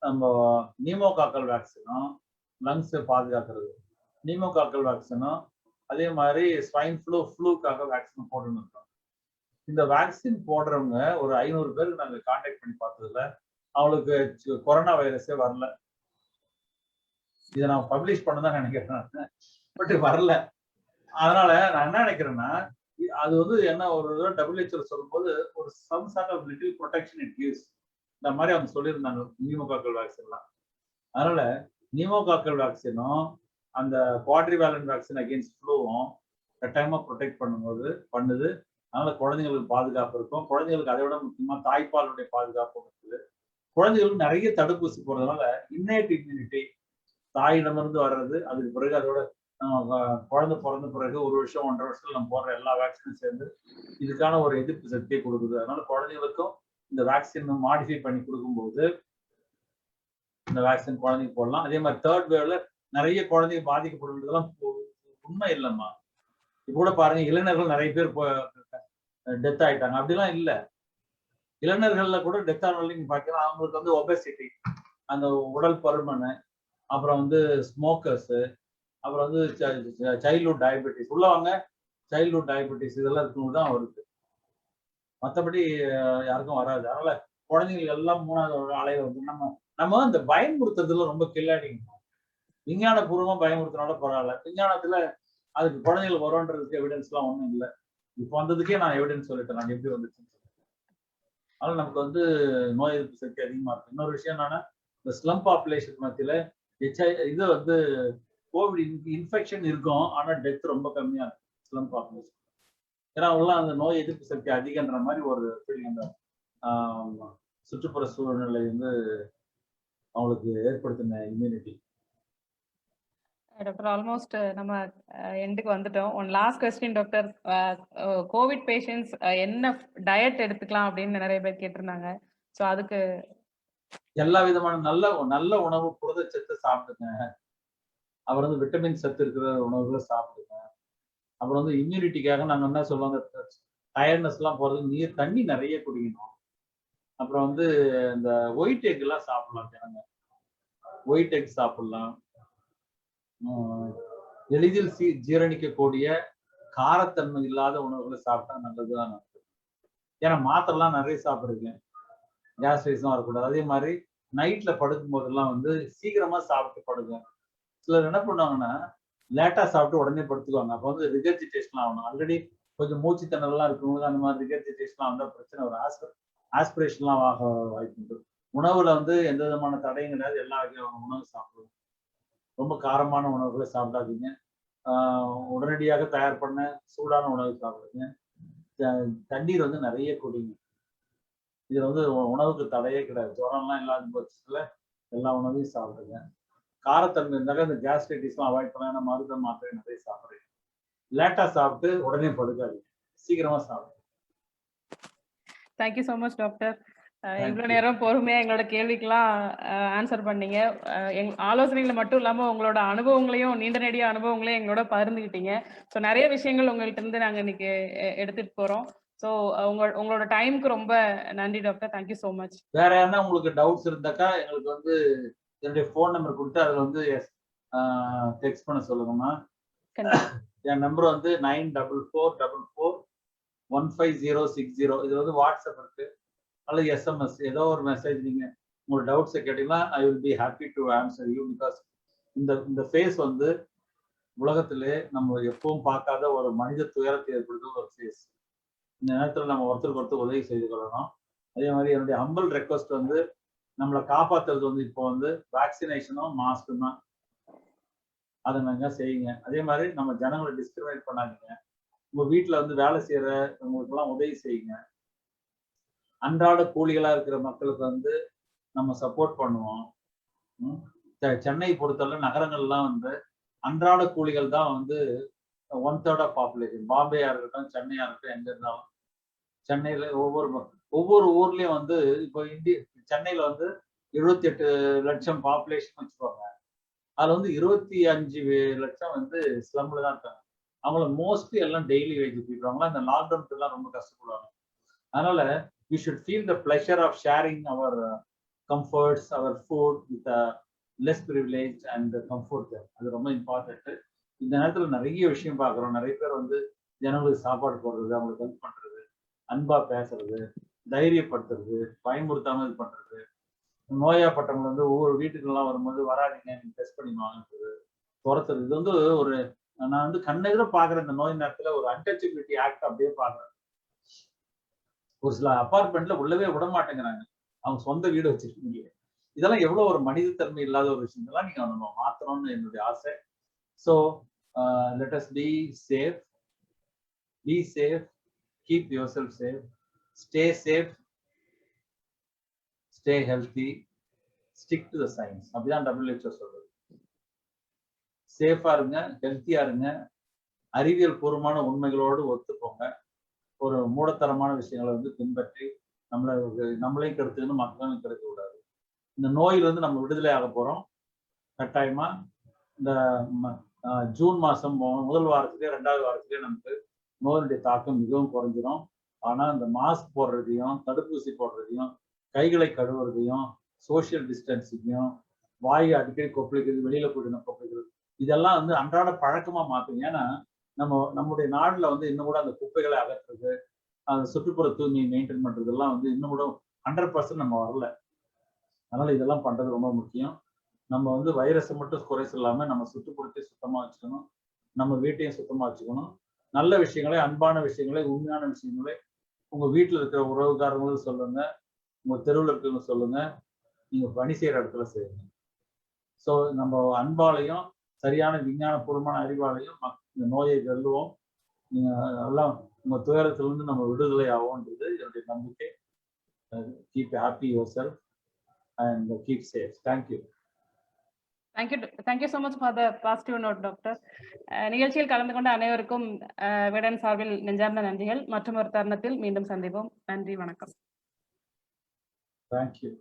நம்ம நிமோகாக்கல் வேக்சினும், லங்ஸ் பாதுகாக்கிறது நிமோகாக்கல் வேக்சினும், அதே மாதிரி ஸ்வைன் ஃப்ளூக்காக வேக்சின் போட்டுன்னு இருக்கோம். இந்த வேக்சின் போடுறவங்க ஒரு 500 பேருக்கு நாங்க கான்டாக்ட் பண்ணி பார்த்ததுல அவங்களுக்கு கொரோனா வைரஸே வரல. இதை நான் பப்ளிஷ் பண்ணதான் நினைக்கிறேன், பட் வரல. அதனால நான் என்ன நினைக்கிறேன்னா, அது வந்து என்ன ஒரு WHO சொல்லும்போது ஒரு some sort of little protection it gives, இந்த மாதிரி அவங்க சொல்லியிருந்தாங்க நிமோகாக்கல் வேக்சின்லாம். அதனால நிமோகாக்கல் வேக்சினும் அந்த குவாட்ரிவேலன்ட் வேக்சின் அகேன்ஸ்ட் ஃப்ளூவும் கட்டாயமா ப்ரொடெக்ட் பண்ணுது. அதனால குழந்தைங்களுக்கு பாதுகாப்பு இருக்கும். குழந்தைங்களுக்கு அதை விட முக்கியமா தாய்ப்பாலுடைய பாதுகாப்பும் இருக்குது. குழந்தைகளுக்கு நிறைய தடுப்பூசி போடுறதுனால இன்னேட் இம்யூனிட்டி தாயிடமிருந்து வர்றது, அதுக்கு பிறகு அதோட குழந்தை பிறந்த பிறகு 1 வருஷம் 1.5 வருஷத்துல நம்ம போடுற எல்லா வேக்சினும் சேர்ந்து இதுக்கான ஒரு எதிர்ப்பு சக்தியை கொடுக்குது. அதனால குழந்தைகளுக்கும் இந்த வேக்சின் மாடிஃபை பண்ணி கொடுக்கும்போது இந்த வேக்சின் குழந்தைக்கு போடலாம். அதே மாதிரி தேர்ட் வேவ்ல நிறைய குழந்தைங்க பாதிக்கப்படுறதெல்லாம் உண்மை இல்லைம்மா. இப்ப கூட பாருங்க, இளைஞர்கள் நிறைய பேர் டெத் ஆயிட்டாங்க. அப்படிலாம் இல்லை. இளைஞர்கள்ல கூட டெத் ஆனவங்க நீங்க பாத்தீங்கன்னா அவங்களுக்கு வந்து ஒபேசிட்டி, அந்த உடல் பருமன், அப்புறம் வந்து ஸ்மோக்கர்ஸ், அப்புறம் வந்து சைல்ட்ஹுட் டயபெட்டிஸ் உள்ளவங்க, சைல்ட்ஹுட் டயபெட்டிஸ் இதெல்லாம் இருக்கவங்க தான் வருது. மற்றபடி யாருக்கும் வராது. அதனால குழந்தைங்களுக்கு எல்லாம் 3வது அலையில வந்து நம்ம இந்த பயன்படுத்துறதுல ரொம்ப கில்லாடிங்க. விஞ்ஞான பூர்வமா பயன்படுத்தினால பரவாயில்ல. விஞ்ஞானத்துல அதுக்கு குழந்தைங்களுக்கு வரும்ன்றதுக்கு எவிடன்ஸ் எல்லாம் ஒண்ணும் இல்லை. இப்போ வந்ததுக்கே நான் எவிடன்ஸ் சொல்லிட்டேன், நான் எப்படி வந்துச்சுன்னு சொல்லிட்டேன். அதனால நமக்கு வந்து நோய் எதிர்ப்பு சக்தி அதிகமா இருக்கு. இன்னொரு விஷயம் என்னன்னா, இந்த ஸ்லம் பாப்புலேஷன் மத்தியில இது வந்து கோவிட் இன்ஃபெக்ஷன் இருக்கும், ஆனா டெத் ரொம்ப கம்மியா இருக்கு ஸ்லம் பாப்புலேஷன். ஏன்னா அவங்களாம் அந்த நோய் எதிர்ப்பு சக்தி அதிகன்ற மாதிரி ஒரு ஃபீலிங், அந்த சுற்றுப்புற சூழ்நிலை வந்து அவங்களுக்கு ஏற்படுத்தின இம்யூனிட்டி. டாக்டர் ஆல்மோஸ்ட் நம்ம எண்டுக்கு வந்துட்டோம். One last question doctor. Covid patients என்ன டயட் எடுத்துக்கலாம் அப்படின்னு நிறைய பேர் கேட்டிருந்தாங்க. ஸோ அதுக்கு எல்லா விதமான நல்ல நல்ல உணவு, புரதச்சத்து சாப்பிடுங்க. அப்புறம் வந்து விட்டமின் சத்து இருக்கிற உணவுகளை சாப்பிடுங்க. அப்புறம் வந்து இம்யூனிட்டிக்காக நாங்க என்ன சொல்லுவாங்க, டயர்ட்னஸ் எல்லாம் போறது தண்ணி நிறைய குடிக்கணும். அப்புறம் வந்து இந்த ஒயிட் எக் எல்லாம் சாப்பிடலாம். ஜனங்க ஒயிட் எக் சாப்பிடலாம். எளிதில் ஜீரணிக்கக்கூடிய காரத்தன்மை இல்லாத உணவுகளை சாப்பிட்டா நல்லதுதான். ஏன்னா மாத்திரைலாம் நிறைய சாப்பிடுறீங்க, கேஸ்ட்ரைஸ்லாம் வரக்கூடாது. அதே மாதிரி நைட்ல படுக்கும் போதெல்லாம் வந்து சீக்கிரமா சாப்பிட்டு படுங்க. சிலர் என்ன பண்ணுவாங்கன்னா லேட்டா சாப்பிட்டு உடனே படுத்துக்குவாங்க. அப்போ வந்து ரிகர்ஜிடேஷன் ஆகணும். ஆல்ரெடி கொஞ்சம் மூச்சு திணறலாம் இருக்கவங்களுக்கு அந்த மாதிரி ரிகர்ஜிடேஷன் வந்தா பிரச்சனை வரும். ஆஸ்பிரேஷன்லாம் ஆக வாய்ப்பு உண்டு. உணவுல வந்து எந்த விதமான தடையும் கிடையாது. எல்லா வகையான உணவு சாப்பிடுவோம். ரொம்ப காரமான உணவுகளை சாப்பிடாதீங்க. உடனடியாக தயார் பண்ண சூடான உணவு சாப்பிடுங்க. தண்ணீர் வந்து நிறைய குடிங்க. இதுல வந்து உணவுக்கு தடையே கிடையாது. ஜுரம்லாம் இல்லாத பட்சத்துல எல்லா உணவையும் சாப்பிடுங்க. காரத்தன்மை இருந்தாலும் இந்த கேஸ்ட்ரைட்டிஸ்லாம் அவாய்ட் பண்ண மருத்துவ மாத்திரை நிறைய சாப்பிடுறீங்க. லேட்டா சாப்பிட்டு உடனே படுக்காதீங்க, சீக்கிரமா சாப்பிடுங்க. Thank you so much doctor. இவ்வளோ நேரம் பொறுமையா எங்களோட கேள்விக்கெல்லாம் ஆன்சர் பண்ணீங்க. ஆலோசனைகளை மட்டும் இல்லாமல் உங்களோட அனுபவங்களையும் நீண்ட நெடிய அனுபவங்களையும் எங்களோட பகிர்ந்துக்கிட்டீங்க. ஸோ நிறைய விஷயங்கள் உங்கள்கிட்ட இருந்து நாங்கள் இன்னைக்கு எடுத்துட்டு போறோம். ஸோ உங்களோட டைமுக்கு ரொம்ப நன்றி டாக்டர். Thank you so much. வேற யாருன்னா உங்களுக்கு டவுட்ஸ் இருந்தாக்கா எங்களுக்கு வந்து என்னுடைய ஃபோன் நம்பர் கொடுத்து அதில் வந்து டெக்ஸ்ட் பண்ண சொல்லுங்கம்மா. என் நம்பர் வந்து 9444415060. இது வந்து வாட்ஸ்அப் இருக்கு அல்லது எஸ்எம்எஸ் ஏதோ ஒரு மெசேஜ் நீங்க உங்களோட டவுட்ஸை கேட்டீங்கன்னா I will be happy to answer you. Because இந்த ஃபேஸ் வந்து உலகத்திலே நம்ம எப்பவும் பார்க்காத ஒரு மனித துயரத்தை ஏற்படுத்தும் ஒரு ஃபேஸ். இந்த நேரத்தில் நம்ம ஒருத்தருக்கு ஒருத்தர் உதவி செய்து கொள்ளணும். அதே மாதிரி என்னுடைய ஹம்பிள் ரெக்வஸ்ட் வந்து நம்மளை காப்பாற்றுறது வந்து இப்போ வந்து வேக்சினேஷனும் மாஸ்க்கும் தான். அதை நாங்க செய்யுங்க. அதே மாதிரி நம்ம ஜனங்களை டிஸ்கிரிமினேட் பண்ணாதீங்க. உங்க வீட்டுல வந்து வேலை செய்யற உங்களுக்கு எல்லாம் உதவி செய்யுங்க. அன்றாட கூலிகளா இருக்கிற மக்களுக்கு வந்து நம்ம சப்போர்ட் பண்ணுவோம். சென்னை பொறுத்தவரை நகரங்கள்லாம் வந்து அன்றாட கூலிகள் தான் வந்து 1/3 ஆஃப் பாப்புலேஷன். பாம்பேயா இருக்கட்டும், சென்னையா இருக்கட்டும், எங்க இருந்தாலும் சென்னையில ஒவ்வொரு ஊர்லயும் வந்து இப்போ சென்னையில வந்து 78 லட்சம் பாப்புலேஷன் வச்சுக்கோங்க. அதுல வந்து 25 லட்சம் வந்து ஸ்லம்ல தான் இருக்காங்க. அவங்கள மோஸ்ட்லி எல்லாம் டெய்லி வேஜ் போயிடுவாங்களா. இந்த லாக்டவுனுக்கு எல்லாம் ரொம்ப கஷ்டப்படுவாங்க. அதனால we should feel the pleasure of sharing our comforts, our food with less privileged and the comfort there. அது ரொம்ப இம்பார்ட்டன்ட். இந்த நேரத்துல நிறைய விஷயம் பார்க்குறோம். நிறைய பேர் வந்து ஜனங்களுக்கு சாப்பாடு போடுறது, அவங்களுக்கு ஹெல்ப் பண்றது, அன்பா பேசுறது, தைரியப்படுத்துறது, பயமுறுத்தாமல் இது பண்றது, நோயாப்பட்டவங்க வந்து ஒவ்வொரு வீட்டுக்கெல்லாம் வரும்போது வராதிங்க நீங்க டெஸ்ட் பண்ணி வாங்குறது, துரத்துறது. இது வந்து ஒரு நான் வந்து கண்ணெதிர பாக்குறேன். இந்த நோய் நேரத்துல ஒரு அன்டச்சபிலிட்டி ஆக்ட் அப்படியே பாக்குறேன். ஒரு சில அபார்ட்மெண்ட்ல உள்ளவே விட மாட்டேங்கிறாங்க. அவங்க சொந்த வீடு வச்சிருக்கீங்க. இதெல்லாம் எவ்வளவு ஒரு மனிதத்தன்மை இல்லாத ஒரு விஷயம். இதெல்லாம் நீங்க நம்ம மாத்தணும்னு என்னுடைய ஆசை. So let us be safe, keep your self safe, stay safe, stay healthy, stick to the science. அப்படிதான் WHO சொல்றது. சேஃபா இருங்க, ஹெல்த்தியா இருங்க, அறிவியல் பூர்வமான உண்மைகளோடு ஒத்துப்போங்க. ஒரு மூடத்தரமான விஷயங்களை வந்து பின்பற்றி நம்மளையும் கெடுத்துக்கணும், மக்களையும் கெடுக்க கூடாது. இந்த நோயில இருந்து நம்ம விடுதலை ஆக போறோம் கட்டாயமா. இந்த ஜூன் மாசம் முதல் வாரத்திலே 2வது வாரத்திலே நமக்கு நோயினுடைய தாக்கம் மிகவும் குறைஞ்சிடும். ஆனா இந்த மாஸ்க் போடுறதையும், தடுப்பூசி போடுறதையும், கைகளை கழுவுறதையும், சோசியல் டிஸ்டன்சிங்கையும், வாயை அடிக்கடி கொப்பளிக்கிறது, வெளியில போயிட்டு கொப்பளிக்கிறது, இதெல்லாம் வந்து அன்றாட பழக்கமா மாத்துங்க. ஏன்னா நம்முடைய நாடுல வந்து இன்னும் கூட அந்த குப்பைகளை அகற்றுறது, அந்த சுற்றுப்புற தூய்மையை மெயின்டைன் பண்றதெல்லாம் வந்து இன்னும் கூட 100% நம்ம வரல. அதனால இதெல்லாம் பண்றது ரொம்ப முக்கியம். நம்ம வந்து வைரஸை மட்டும் குறை சொல்லாம நம்ம சுற்றுப்புறத்தை சுத்தமா வச்சுக்கணும், நம்ம வீட்டையும் சுத்தமா வச்சுக்கணும். நல்ல விஷயங்களை, அன்பான விஷயங்களை, உண்மையான விஷயங்களை உங்க வீட்டுல இருக்கிற உறவுக்காரங்களும் சொல்லுங்க, உங்க தெருவில் இருக்கிறவங்க சொல்லுங்க, நீங்க பணி செய்யற இடத்துல செய்யுங்க. ஸோ நம்ம அன்பாலையும் சரியான விஞ்ஞானபூர்வமான அறிவாலையும் இந்த நோயை வெல்லுவோம். நீங்க எல்லாம் உங்க துயரத்திலிருந்து நம்ம விடுதலை ஆகும்ன்றது என்னுடைய நம்பிக்கை. keep happy yourself and keep safe. Thank you. Thank you so much for the positive note, doctor. நிகழ்ச்சியில் கலந்து கொண்ட அனைவருக்கும் விகடன் சார்பில் நெஞ்சார்ந்த நன்றிகள். மற்றும் ஒரு தருணத்தில் மீண்டும் சந்திப்போம். நன்றி, வணக்கம். Thank you.